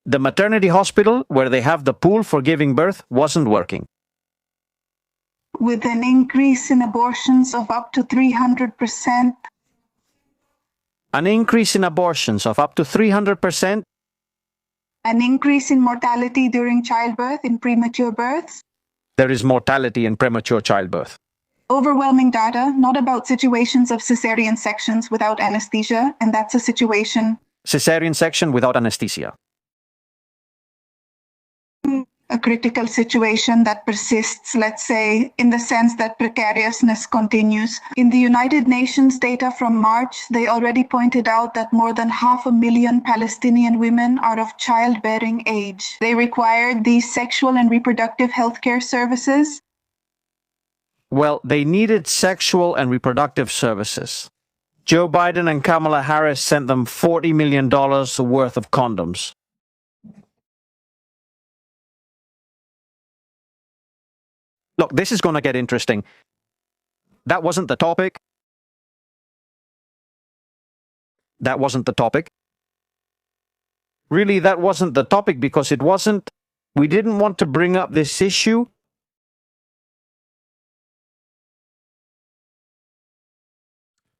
The maternity hospital, where they have the pool for giving birth, wasn't working. With an increase in abortions of up to 300%. An increase in abortions of up to 300%. An increase in mortality during childbirth in premature births. There is mortality in premature childbirth. Overwhelming data, not about situations of cesarean sections without anesthesia, and that's a situation cesarean section without anesthesia. A critical situation that persists, let's say, in the sense that precariousness continues. In the United Nations data from March, they already pointed out that more than 500,000 Palestinian women are of childbearing age. They required these sexual and reproductive healthcare services. Well, they needed sexual and reproductive services. Joe Biden and Kamala Harris sent them $40 million worth of condoms. Look, this is going to get interesting. That wasn't the topic. That wasn't the topic. Really, that wasn't the topic because it wasn't. We didn't want to bring up this issue.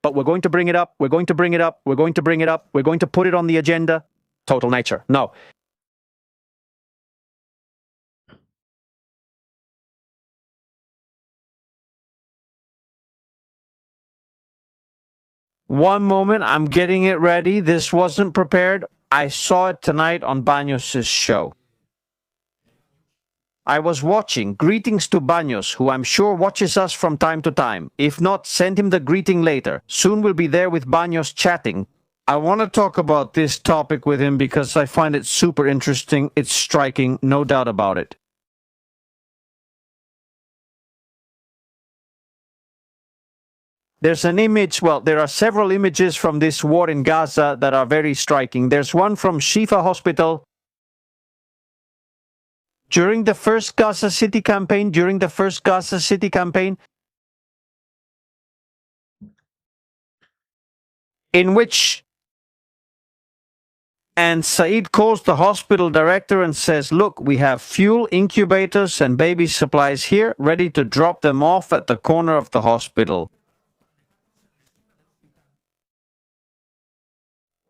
But we're going to bring it up. We're going to bring it up. We're going to bring it up. We're going to put it on the agenda. Total nature. No. One moment, I'm getting it ready. This wasn't prepared. I saw it tonight on Baños' show. I was watching. Greetings to Baños, who I'm sure watches us from time to time. If not, send him the greeting later. Soon we'll be there with Baños chatting. I want to talk about this topic with him because I find it super interesting. It's striking, no doubt about it. There's an image, well, there are several images from this war in Gaza that are very striking. There's one from Shifa Hospital. During the first Gaza City campaign, in which, and Said calls the hospital director and says, look, we have fuel, incubators, and baby supplies here, ready to drop them off at the corner of the hospital.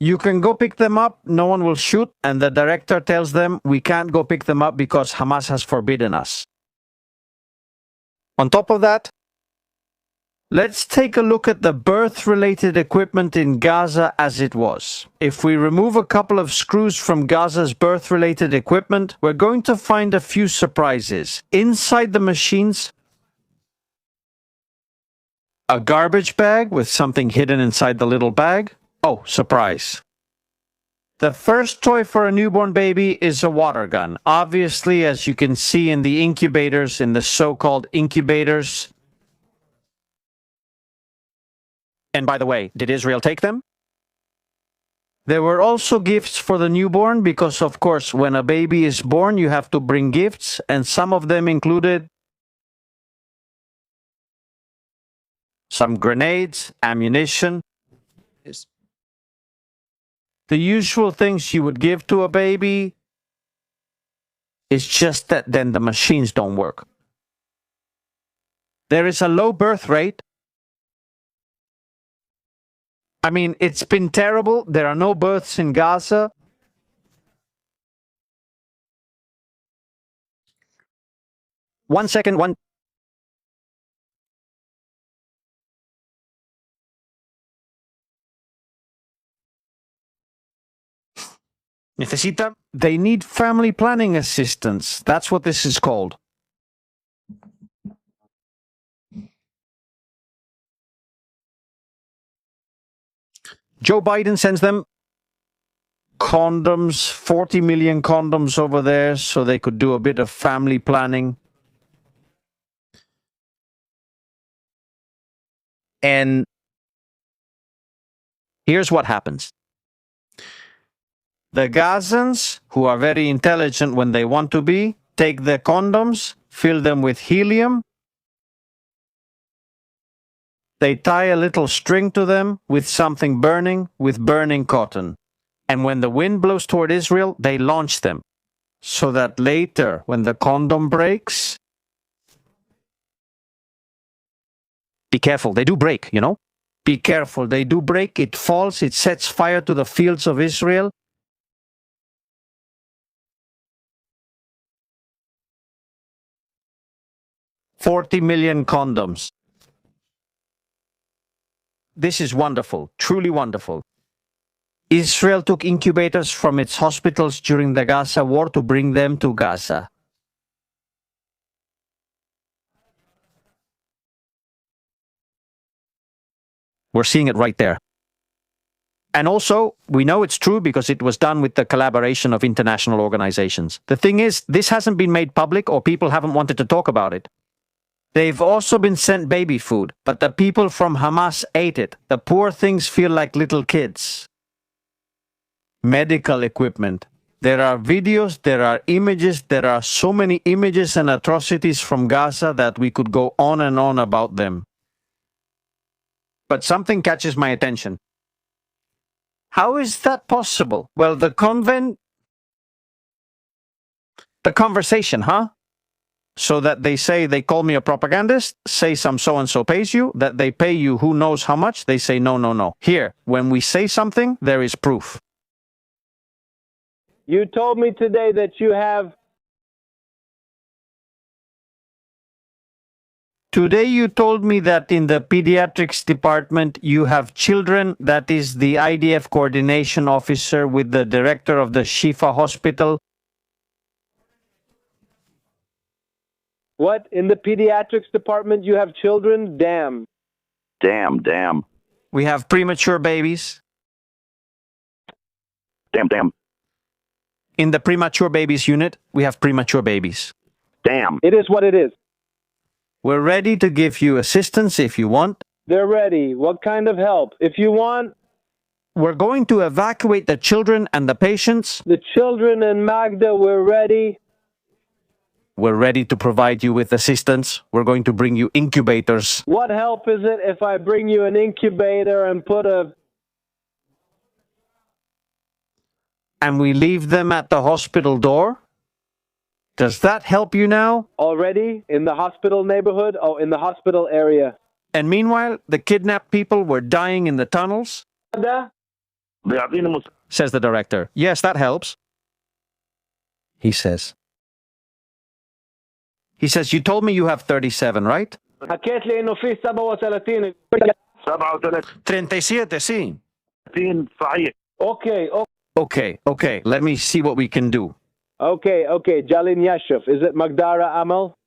You can go pick them up, no one will shoot, and the director tells them, we can't go pick them up because Hamas has forbidden us. On top of that, let's take a look at the birth-related equipment in Gaza as it was. If we remove a couple of screws from Gaza's birth-related equipment, we're going to find a few surprises. Inside the machines, a garbage bag with something hidden inside the little bag. Oh, surprise. The first toy for a newborn baby is a water gun. Obviously, as you can see in the incubators, in the so-called incubators. And by the way, did Israel take them? There were also gifts for the newborn because, of course, when a baby is born, you have to bring gifts, and some of them included some grenades, ammunition. The usual things you would give to a baby. It's just that then the machines don't work. There is a low birth rate. I mean, it's been terrible. There are no births in Gaza. One second. They need family planning assistance. That's what this is called. Joe Biden sends them condoms, 40 million condoms over there so they could do a bit of family planning. And here's what happens. The Gazans, who are very intelligent when they want to be, take the condoms, fill them with helium. They tie a little string to them with something burning, with burning cotton. And when the wind blows toward Israel, they launch them. So that later, when the condom breaks... Be careful, they do break, you know? Be careful, they do break, it falls, it sets fire to the fields of Israel. $40 million condoms. This is wonderful, truly wonderful. Israel took incubators from its hospitals during the Gaza war to bring them to Gaza. We're seeing it right there. And also, we know it's true because it was done with the collaboration of international organizations. The thing is, this hasn't been made public or people haven't wanted to talk about it. They've also been sent baby food, but the people from Hamas ate it. The poor things feel like little kids. Medical equipment. There are videos, there are images, there are so many images and atrocities from Gaza that we could go on and on about them. But something catches my attention. How is that possible? Well, the conversation, huh? So that they say they call me a propagandist, say some so-and-so pays you, that they pay you who knows how much, they say no, no, no. Here, when we say something, there is proof. You told me today that you have... Today you told me that in the pediatrics department you have children, that is the IDF coordination officer with the director of the Shifa hospital. What? In the pediatrics department you have children? Damn. Damn. We have premature babies. Damn. In the premature babies unit, we have premature babies. Damn. It is what it is. We're ready to give you assistance if you want. They're ready. What kind of help? If you want... We're going to evacuate the children and the patients. The children and Magda, we're ready. We're ready to provide you with assistance. We're going to bring you incubators. What help is it if I bring you an incubator and put a... And we leave them at the hospital door? Does that help you now? Already? In the hospital neighborhood? Oh, in the hospital area. And meanwhile, the kidnapped people were dying in the tunnels? Says the director. Yes, that helps. He says, you told me you have 37, right? 37, sí. Okay. Let me see what we can do. Okay. Jalin Yashuf. Is it Magdara Amal?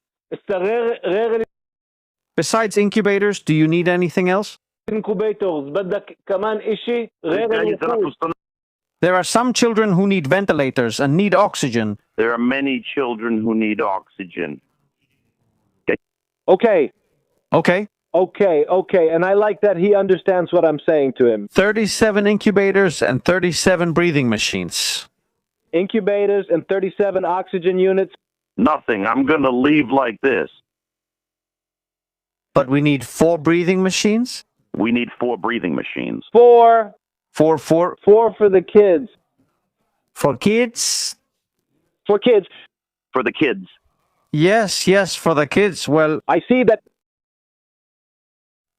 Besides incubators, do you need anything else? Incubators. بدك كمان إشي غير الوقود. There are some children who need ventilators and need oxygen. There are many children who need oxygen. Okay. Okay. And I like that he understands what I'm saying to him. 37 incubators and 37 breathing machines. Incubators and 37 oxygen units. Nothing. I'm going to leave like this. But we need 4 breathing machines? We need 4 breathing machines. 4 for the kids. For kids? For kids. For the kids. Yes, for the kids. Well, I see that.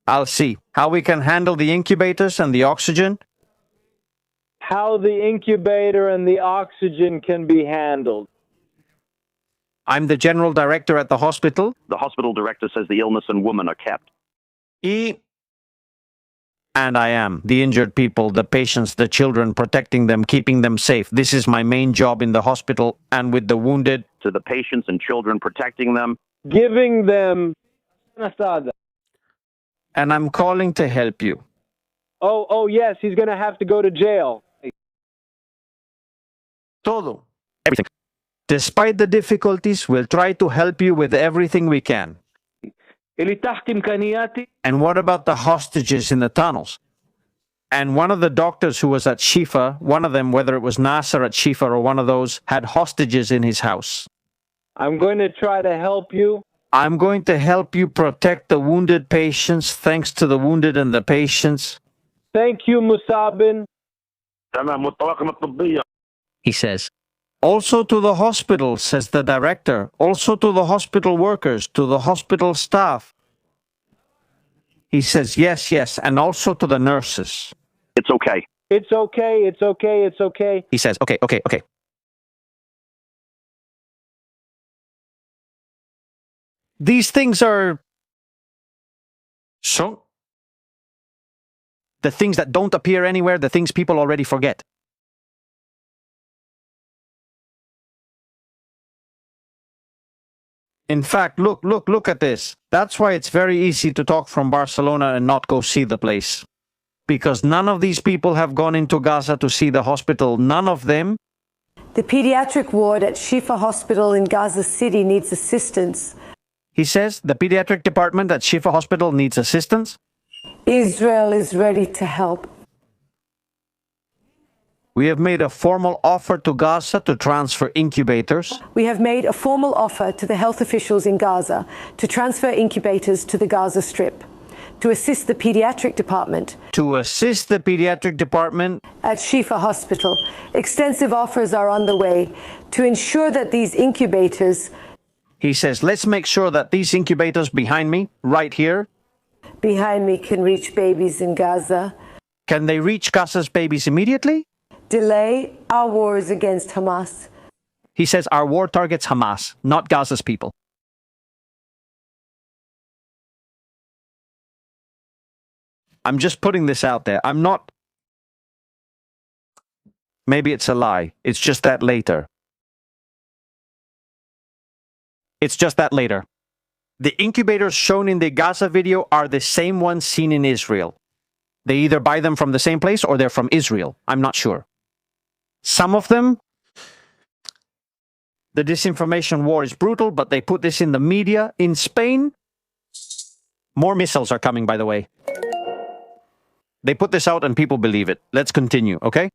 I'll see how we can handle the incubators and the oxygen. How the incubator and the oxygen can be handled. I'm the general director at the hospital. The hospital director says the illness and women are kept. And I am. The injured people, the patients, the children, protecting them, keeping them safe. This is my main job in the hospital and with the wounded. To the patients and children, protecting them. Giving them... And I'm calling to help you. Oh yes, he's going to have to go to jail. Todo. Everything. Despite the difficulties, we'll try to help you with everything we can. And what about the hostages in the tunnels? And one of the doctors who was at Shifa, one of them, whether it was Nasser at Shifa or one of those, had hostages in his house. I'm going to try to help you. I'm going to help you protect the wounded patients, thanks to the wounded and the patients. Thank you, Musabin. He says. Also to the hospital, says the director. Also to the hospital workers, to the hospital staff. He says, yes, and also to the nurses. It's okay. It's okay. He says, okay. These things are... The things that don't appear anywhere, the things people already forget. In fact, look at this. That's why it's very easy to talk from Barcelona and not go see the place. Because none of these people have gone into Gaza to see the hospital. None of them. The pediatric ward at Shifa Hospital in Gaza City needs assistance. He says the pediatric department at Shifa Hospital needs assistance. Israel is ready to help. We have made a formal offer to Gaza to transfer incubators. We have made a formal offer to the health officials in Gaza to transfer incubators to the Gaza Strip, to assist the pediatric department. To assist the pediatric department at Shifa Hospital. Extensive offers are on the way to ensure that these incubators. He says, let's make sure that these incubators behind me, right here, behind me, can reach babies in Gaza. Can they reach Gaza's babies immediately? Delay our wars against Hamas. He says our war targets Hamas, not Gaza's people. I'm just putting this out there. I'm not... Maybe it's a lie. It's just that later. It's just that later. The incubators shown in the Gaza video are the same ones seen in Israel. They either buy them from the same place or they're from Israel. I'm not sure. Some of them, the disinformation war is brutal, but they put this in the media. In Spain, more missiles are coming, by the way. They put this out and people believe it. Let's continue, okay?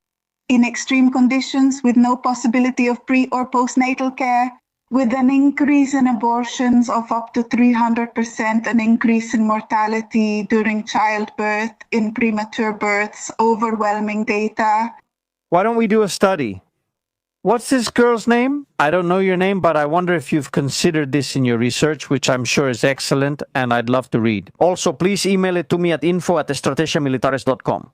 In extreme conditions with no possibility of pre- or postnatal care, with an increase in abortions of up to 300%, an increase in mortality during childbirth, in premature births, overwhelming data. Why don't we do a study? What's this girl's name? I don't know your name, but I wonder if you've considered this in your research, which I'm sure is excellent, and I'd love to read. Also, please email it to me at info@estrategiamilitares.com.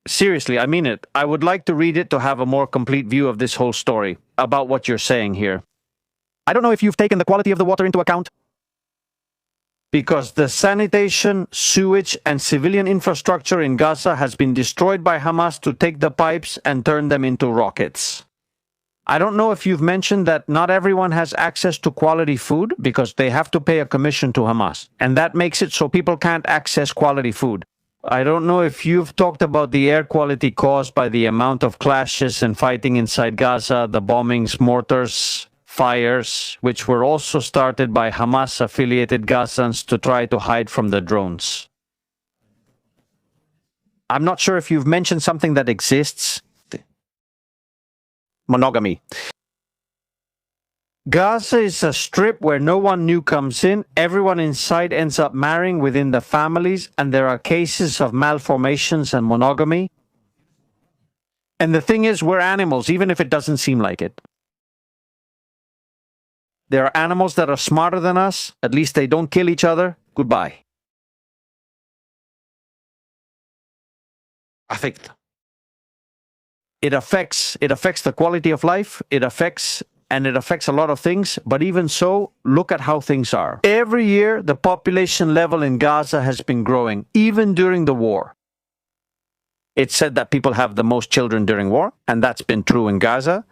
Seriously, I mean it. I would like to read it to have a more complete view of this whole story, about what you're saying here. I don't know if you've taken the quality of the water into account. Because the sanitation, sewage, and civilian infrastructure in Gaza has been destroyed by Hamas to take the pipes and turn them into rockets. I don't know if you've mentioned that not everyone has access to quality food because they have to pay a commission to Hamas. And that makes it so people can't access quality food. I don't know if you've talked about the air quality caused by the amount of clashes and fighting inside Gaza, the bombings, mortars, fires, which were also started by Hamas-affiliated Gazans to try to hide from the drones. I'm not sure if you've mentioned something that exists. Monogamy. Gaza is a strip where no one new comes in. Everyone inside ends up marrying within the families, and there are cases of malformations and monogamy. And the thing is, we're animals, even if it doesn't seem like it. There are animals that are smarter than us. At least they don't kill each other. Goodbye. Affect. It affects the quality of life. It affects a lot of things. But even so, look at how things are. Every year, the population level in Gaza has been growing, even during the war. It's said that people have the most children during war, and that's been true in Gaza.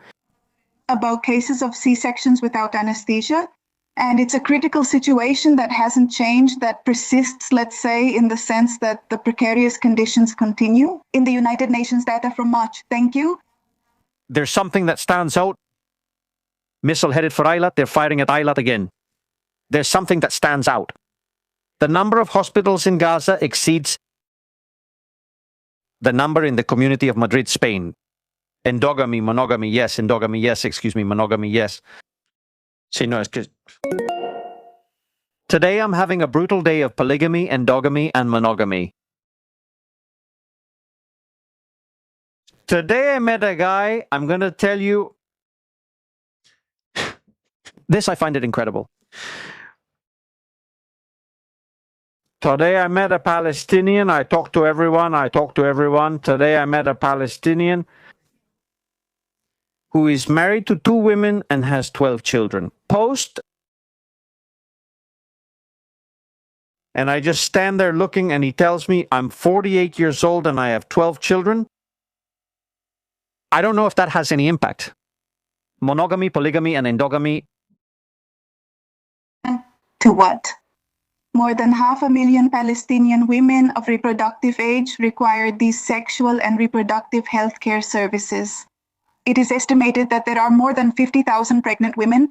About cases of C-sections without anesthesia. And it's a critical situation that hasn't changed, that persists, let's say, in the sense that the precarious conditions continue. In the United Nations data from March. Thank you. There's something that stands out. Missile headed for Eilat, they're firing at Eilat again. There's something that stands out. The number of hospitals in Gaza exceeds the number in the community of Madrid, Spain. Endogamy, monogamy, yes. Endogamy, yes. Excuse me, monogamy, yes. See, no, it's because... Today I'm having a brutal day of polygamy, endogamy, and monogamy. Today I met a guy, I'm going to tell you... This, I find it incredible. Today I met a Palestinian. I talked to everyone. Today I met a Palestinian who is married to 2 women and has 12 children. Post And I just stand there looking, and he tells me I'm 48 years old and I have 12 children. I don't know if that has any impact. Monogamy, polygamy, and endogamy. To what? More than 500,000 Palestinian women of reproductive age require these sexual and reproductive health care services. It is estimated that there are more than 50,000 pregnant women.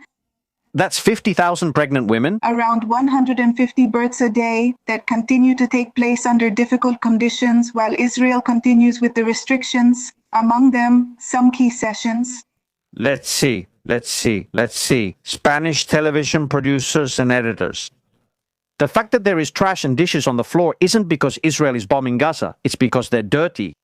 That's 50,000 pregnant women. Around 150 births a day that continue to take place under difficult conditions while Israel continues with the restrictions, among them some key sessions. Let's see. Spanish television producers and editors. The fact that there is trash and dishes on the floor isn't because Israel is bombing Gaza. It's because they're dirty.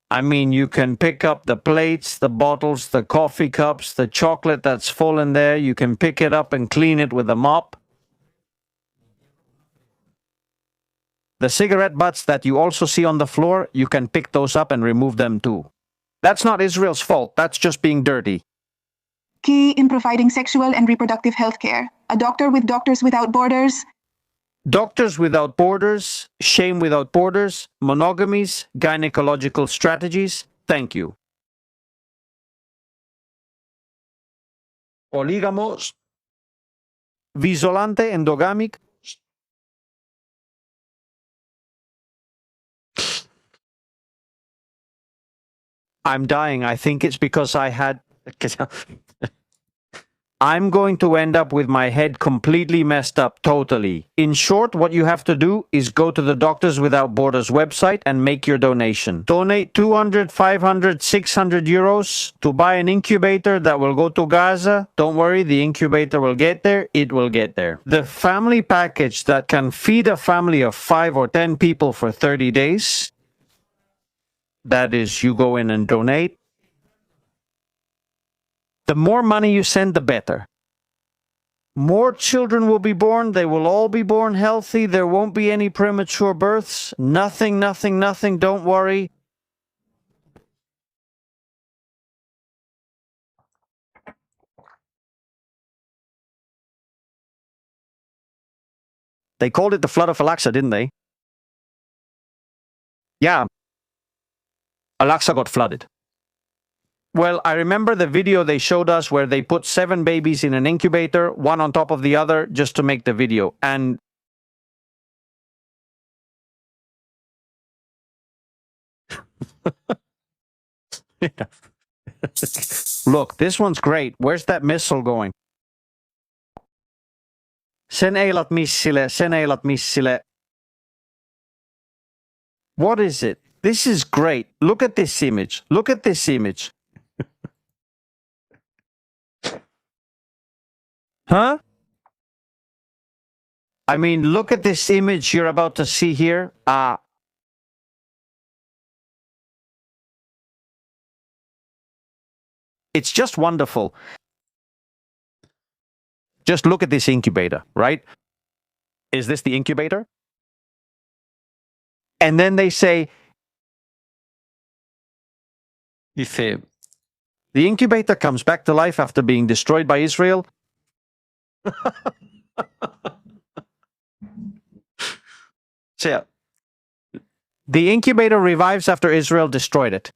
I mean, you can pick up the plates, the bottles, the coffee cups, the chocolate that's fallen there. You can pick it up and clean it with a mop. The cigarette butts that you also see on the floor, you can pick those up and remove them too. That's not Israel's fault. That's just being dirty. Key in providing sexual and reproductive health care. A doctor with Doctors Without Borders. Doctors Without Borders, Shame Without Borders, Monogamies, Gynecological Strategies. Thank you. Polígamos, Visolante Endogamic. I'm dying. I think it's because I had... I'm going to end up with my head completely messed up totally. In short, what you have to do is go to the Doctors Without Borders website and make your donation. Donate 200, 500, 600 euros to buy an incubator that will go to Gaza. Don't worry, the incubator will get there. It will get there. The family package that can feed a family of 5 or 10 people for 30 days. That is, you go in and donate. The more money you send, the better. More children will be born. They will all be born healthy. There won't be any premature births. Nothing. Don't worry. They called it the flood of Al-Aqsa, didn't they? Yeah. Al-Aqsa got flooded. Well, I remember the video they showed us where they put 7 babies in an incubator, one on top of the other, just to make the video. And look, this one's great. Where's that missile going? Sen eilat missile. What is it? This is great. Look at this image. Huh? I mean, look at this image you're about to see here. It's just wonderful. Just look at this incubator, right? Is this the incubator? And then they say, the incubator comes back to life after being destroyed by Israel. So yeah, the incubator revives after Israel destroyed it.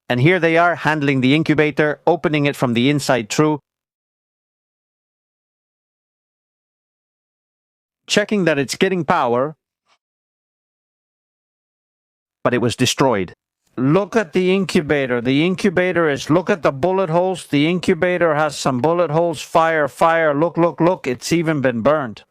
And here they are handling the incubator, opening it from the inside through, checking that it's getting power, but it was destroyed. Look at the incubator. The incubator is, look at the bullet holes. The incubator has some bullet holes. Fire. Look. It's even been burned.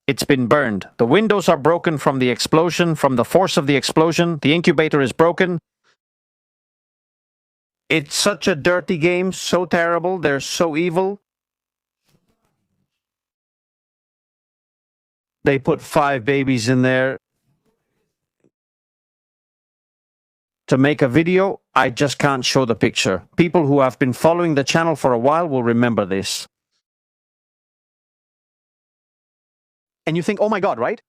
It's been burned. The windows are broken from the explosion, from the force of the explosion. The incubator is broken. It's such a dirty game, so terrible. They're so evil. They put 5 babies in there to make a video. I just can't show the picture. People who have been following the channel for a while will remember this. And you think, oh my God, right?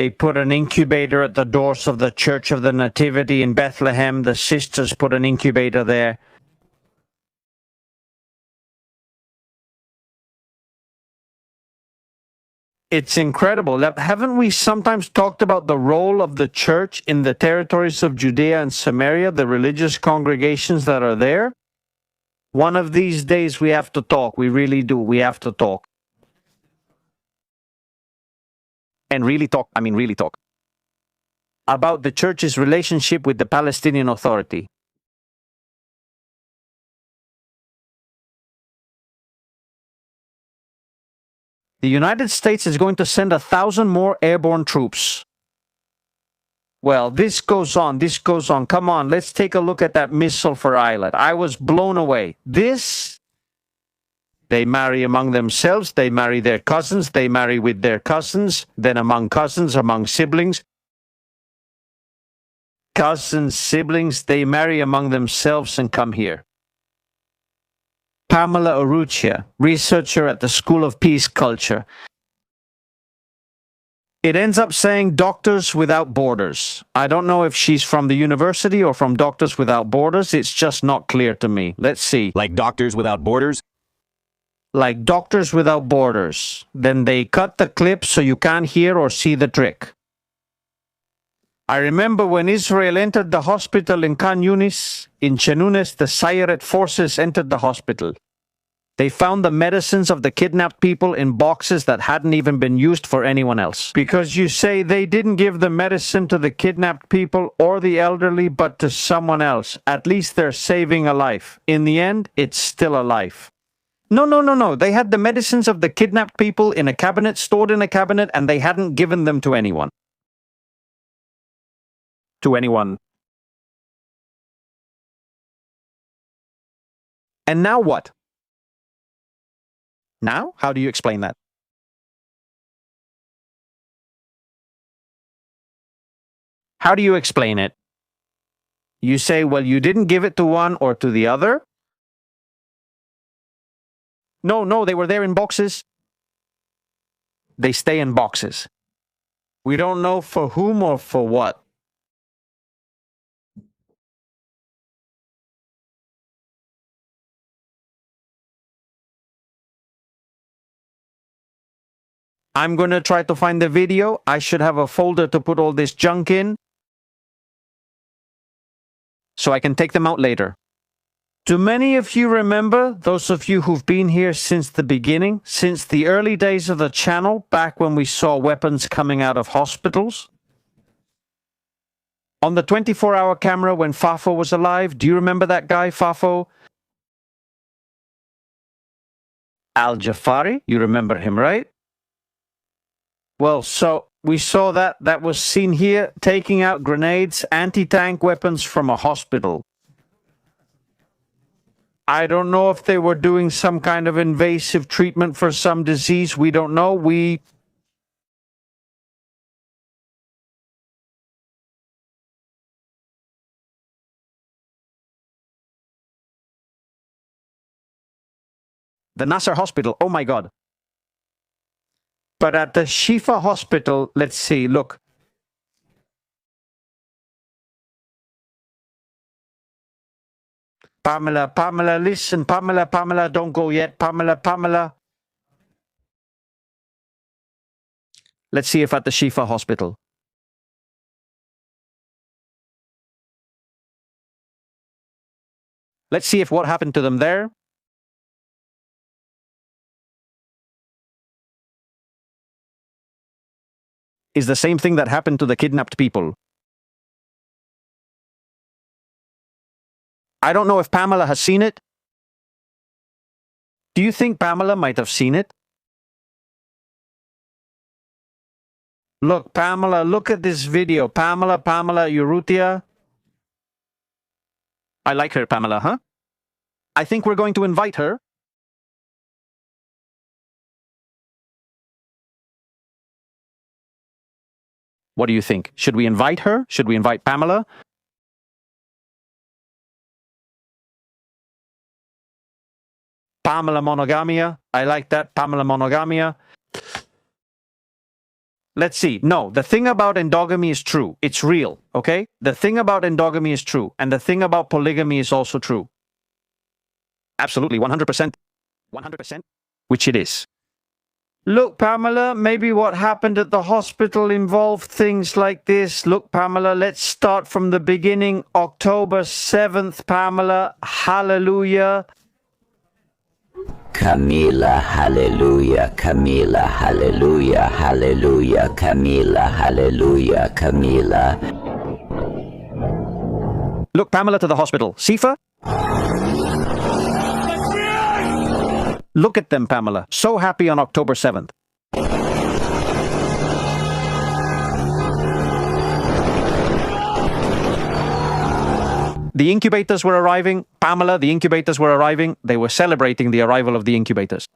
They put an incubator at the doors of the Church of the Nativity in Bethlehem. The sisters put an incubator there. It's incredible. Haven't we sometimes talked about the role of the church in the territories of Judea and Samaria, the religious congregations that are there? One of these days we have to talk. We really do. We have to talk. And really talk, I mean really talk, about the church's relationship with the Palestinian Authority. The United States is going to send 1,000 more airborne troops. Well, this goes on, this goes on. Come on, let's take a look at that missile for Islet. I was blown away. They marry among themselves, they marry their cousins, they marry with their cousins, then among cousins, among siblings. Cousins, siblings, they marry among themselves and come here. Pamela Urrutia, researcher at the School of Peace Culture. It ends up saying Doctors Without Borders. I don't know if she's from the university or from Doctors Without Borders. It's just not clear to me. Let's see. Like Doctors Without Borders? Like Doctors Without Borders. Then they cut the clip so you can't hear or see the trick. I remember when Israel entered the hospital in Khan Yunis, in Chenunes, the Sayeret forces entered the hospital. They found the medicines of the kidnapped people in boxes that hadn't even been used for anyone else. Because you say they didn't give the medicine to the kidnapped people or the elderly, but to someone else. At least they're saving a life. In the end, it's still a life. No. They had the medicines of the kidnapped people in a cabinet, stored in a cabinet, and they hadn't given them to anyone. To anyone. And now what? Now? How do you explain that? How do you explain it? You say, well, you didn't give it to one or to the other? No, they were there in boxes. They stay in boxes. We don't know for whom or for what. I'm going to try to find the video. I should have a folder to put all this junk in, so I can take them out later. Do many of you remember, those of you who've been here since the beginning, since the early days of the channel, back when we saw weapons coming out of hospitals? On the 24-hour camera when Fafo was alive, do you remember that guy, Fafo? Al-Jafari, you remember him, right? Well, so we saw that was seen here, taking out grenades, anti-tank weapons from a hospital. I don't know if they were doing some kind of invasive treatment for some disease. We don't know. The Nasser Hospital, oh my God. But at the Shifa Hospital, let's see, look. Pamela, listen, Pamela, don't go yet. Pamela. Let's see if at the Shifa Hospital. Let's see if what happened to them there is the same thing that happened to the kidnapped people. I don't know if Pamela has seen it. Do you think Pamela might have seen it? Look, Pamela, look at this video. Pamela Urrutia. I like her, Pamela, huh? I think we're going to invite her. What do you think? Should we invite her? Should we invite Pamela? Pamela Monogamia. I like that. Pamela Monogamia. Let's see. No, the thing about endogamy is true. It's real, okay? The thing about endogamy is true. And the thing about polygamy is also true. Absolutely, 100%. 100%. Which it is. Look, Pamela, maybe what happened at the hospital involved things like this. Look, Pamela, let's start from the beginning. October 7th, Pamela. Hallelujah. Camila, hallelujah, Camila, hallelujah, hallelujah, Camila, hallelujah, Camila. Look, Pamela, to the hospital. Sifa? Look at them, Pamela. So happy on October 7th. The incubators were arriving. Pamela, the incubators were arriving. They were celebrating the arrival of the incubators.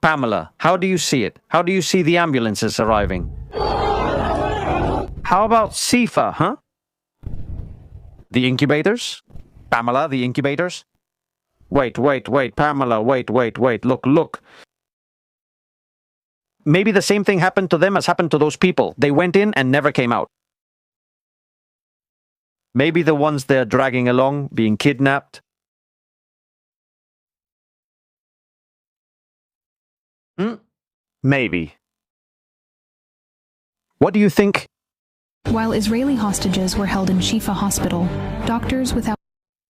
Pamela, how do you see it? How do you see the ambulances arriving? How about Sifa, huh? The incubators? Pamela, the incubators? Wait, Pamela, wait. Look. Maybe the same thing happened to them as happened to those people. They went in and never came out. Maybe the ones they're dragging along, being kidnapped. Maybe. What do you think? While Israeli hostages were held in Shifa Hospital, doctors without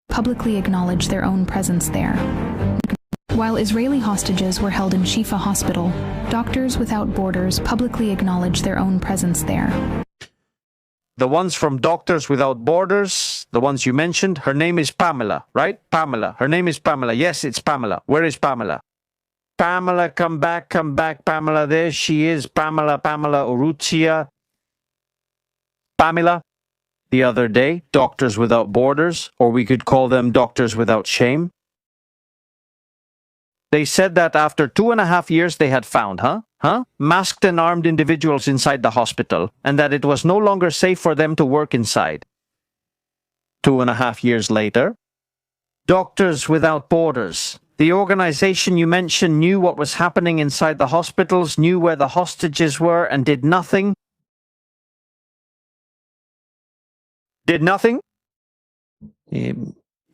publicly acknowledged their own presence there. While Israeli hostages were held in Shifa Hospital, Doctors Without Borders publicly acknowledged their own presence there. The ones from Doctors Without Borders, the ones you mentioned, her name is Pamela, right? Pamela. Her name is Pamela. Yes, it's Pamela. Where is Pamela? Pamela, come back, Pamela. There she is, Pamela Urrutia. Pamela, the other day, Doctors Without Borders, or we could call them Doctors Without Shame. They said that after 2.5 years they had found, masked and armed individuals inside the hospital, and that it was no longer safe for them to work inside. 2.5 years later, Doctors Without Borders, the organization you mentioned, knew what was happening inside the hospitals, knew where the hostages were, and did nothing. Did nothing?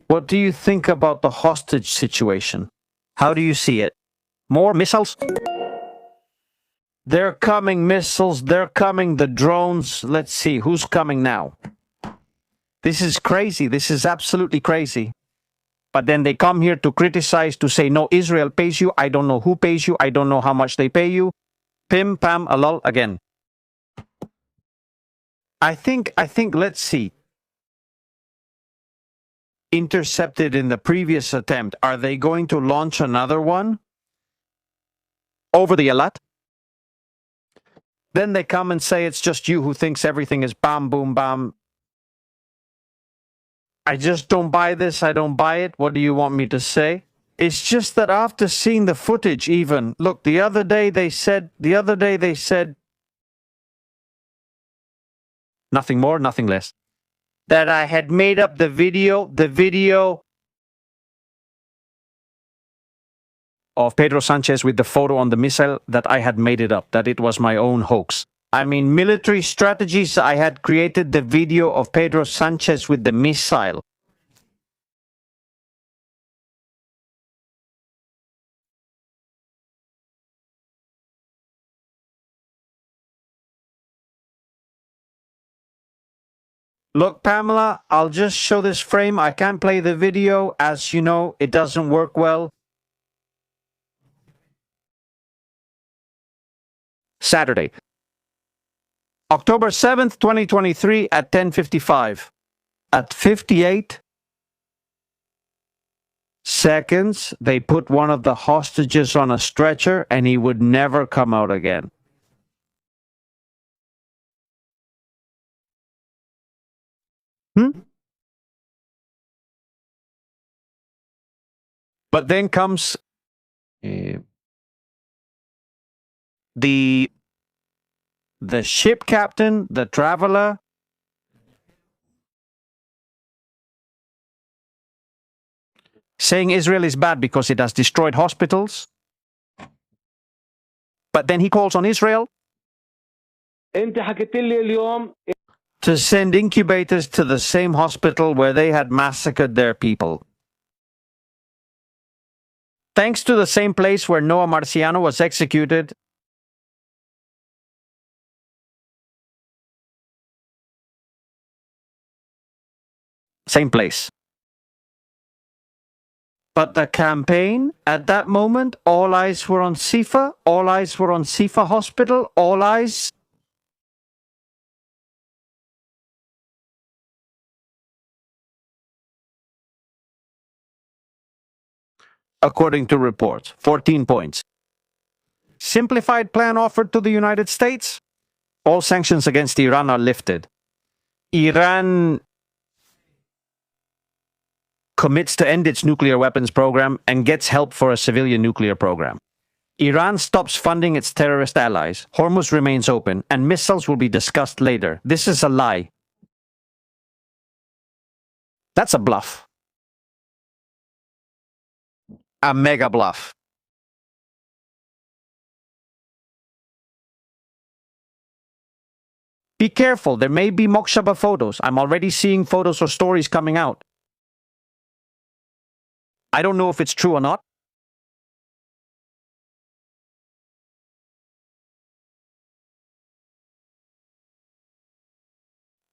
What do you think about the hostage situation? How do you see it? More missiles? They're coming, missiles. They're coming, the drones. Let's see, who's coming now? This is crazy. This is absolutely crazy. But then they come here to criticize, to say, no, Israel pays you. I don't know who pays you. I don't know how much they pay you. Pim, pam, alol, again. I think, let's see. Intercepted in the previous attempt. Are they going to launch another one? Over the Alat? Then they come and say it's just you who thinks everything is bam, boom, bam. I just don't buy this. I don't buy it. What do you want me to say? It's just that after seeing the footage even, look, the other day they said, nothing more, nothing less, that I had made up the video of Pedro Sanchez with the photo on the missile, that I had made it up, that it was my own hoax. I mean, military strategies, I had created the video of Pedro Sanchez with the missile. Look, Pamela, I'll just show this frame. I can't play the video. As you know, it doesn't work well. Saturday, October 7th, 2023 at 10:55. At 58 seconds, they put one of the hostages on a stretcher and he would never come out again. But then comes the ship captain, the traveler, saying Israel is bad because it has destroyed hospitals. But then he calls on Israel to send incubators to the same hospital where they had massacred their people. Thanks to the same place where Noah Marciano was executed, same place. But the campaign, at that moment, all eyes were on Sifa, all eyes were on Sifa Hospital, all eyes. According to reports, 14 points. Simplified plan offered to the United States. All sanctions against Iran are lifted. Iran commits to end its nuclear weapons program and gets help for a civilian nuclear program. Iran stops funding its terrorist allies. Hormuz remains open, and missiles will be discussed later. This is a lie. That's a bluff. A mega bluff. Be careful, there may be Mokshaba photos. I'm already seeing photos or stories coming out. I don't know if it's true or not.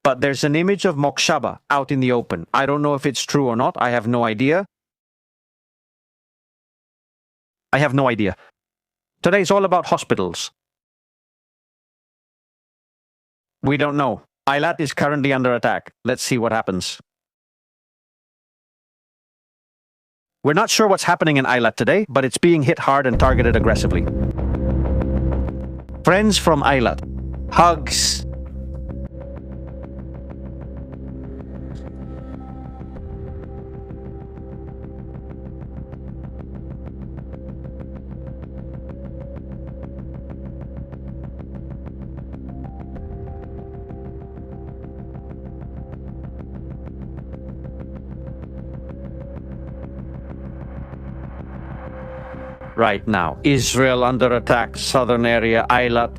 But there's an image of Mokshaba out in the open. I don't know if it's true or not. I have no idea. I have no idea. Today's all about hospitals. We don't know. Eilat is currently under attack. Let's see what happens. We're not sure what's happening in Eilat today, but it's being hit hard and targeted aggressively. Friends from Eilat. Hugs. Right now, Israel under attack, southern area, Eilat.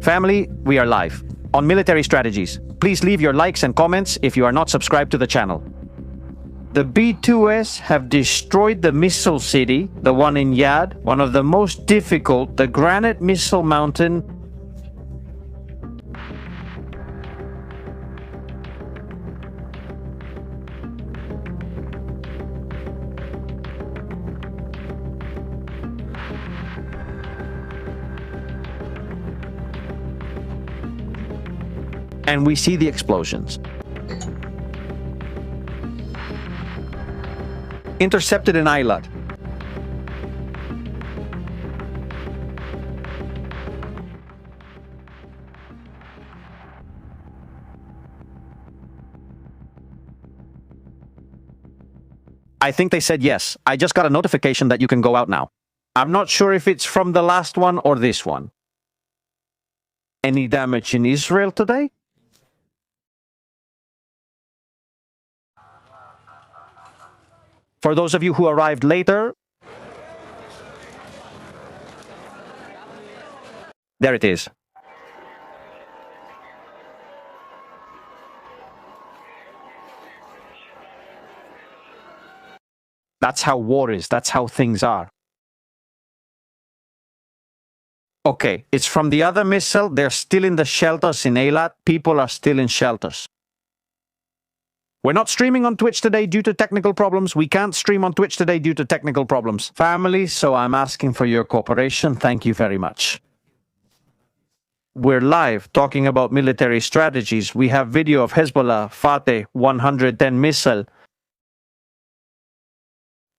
Family, we are live on military strategies. Please leave your likes and comments if you are not subscribed to the channel. The B-2s have destroyed the missile city, the one in Yad, one of the most difficult, the granite missile mountain. And we see the explosions. Intercepted in Eilat. I think they said yes. I just got a notification that you can go out now. I'm not sure if it's from the last one or this one. Any damage in Israel today? For those of you who arrived later, there it is. That's how war is. That's how things are. Okay, it's from the other missile. They're still in the shelters in Eilat. People are still in shelters. We're not streaming on Twitch today due to technical problems. We can't stream on Twitch today due to technical problems. Family, so I'm asking for your cooperation. Thank you very much. We're live talking about military strategies. We have video of Hezbollah, Fateh 110 missile.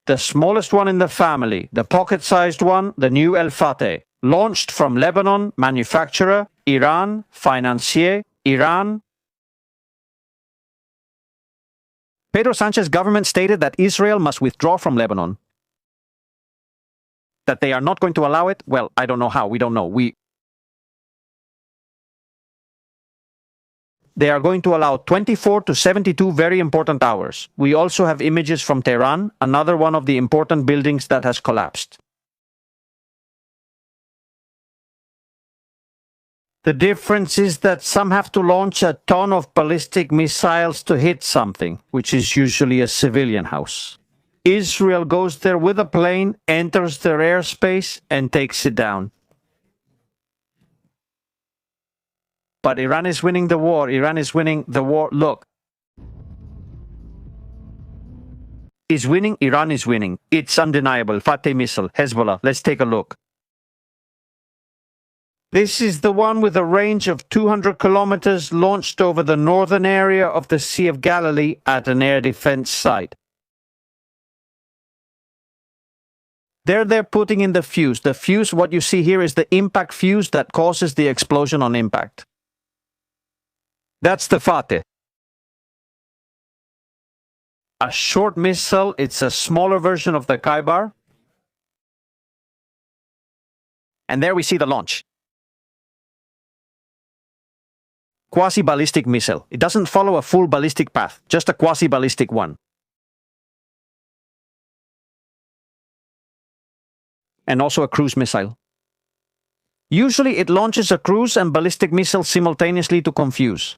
The smallest one in the family, the pocket-sized one, the new El Fateh. Launched from Lebanon, manufacturer, Iran, financier, Iran. Pedro Sanchez's government stated that Israel must withdraw from Lebanon. That they are not going to allow it? Well, I don't know how. We don't know. They are going to allow 24 to 72 very important hours. We also have images from Tehran, another one of the important buildings that has collapsed. The difference is that some have to launch a ton of ballistic missiles to hit something, which is usually a civilian house. Israel goes there with a plane, enters their airspace, and takes it down. But Iran is winning the war. Iran is winning the war. Look. Is winning. Iran is winning. It's undeniable. Fateh missile, Hezbollah. Let's take a look. This is the one with a range of 200 kilometers launched over the northern area of the Sea of Galilee at an air defense site. There they're putting in the fuse. The fuse, what you see here, is the impact fuse that causes the explosion on impact. That's the Fateh. A short missile, it's a smaller version of the Kaibar. And there we see the launch. Quasi-ballistic missile. It doesn't follow a full ballistic path, just a quasi-ballistic one. And also a cruise missile. Usually it launches a cruise and ballistic missile simultaneously to confuse.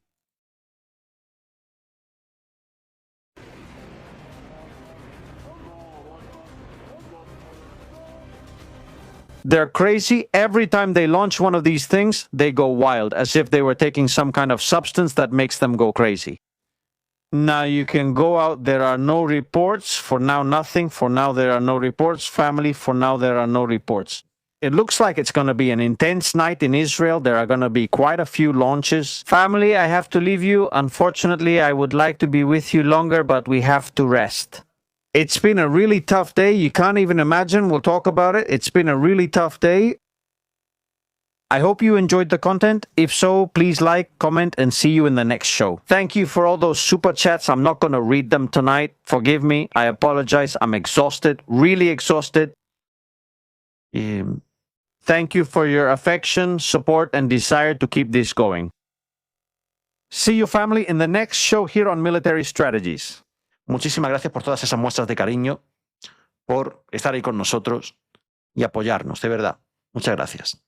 They're crazy. Every time they launch one of these things, they go wild, as if they were taking some kind of substance that makes them go crazy. Now you can go out. There are no reports. For now, nothing. For now, there are no reports. Family, for now, there are no reports. It looks like it's going to be an intense night in Israel. There are going to be quite a few launches. Family, I have to leave you. Unfortunately, I would like to be with you longer, but we have to rest. It's been a really tough day. You can't even imagine. We'll talk about it. It's been a really tough day. I hope you enjoyed the content. If so, please like, comment, and see you in the next show. Thank you for all those super chats. I'm not going to read them tonight. Forgive me. I apologize. I'm exhausted, really exhausted. Thank you for your affection, support, and desire to keep this going. See you, family, in the next show here on Military Strategies. Muchísimas gracias por todas esas muestras de cariño, por estar ahí con nosotros y apoyarnos, de verdad. Muchas gracias.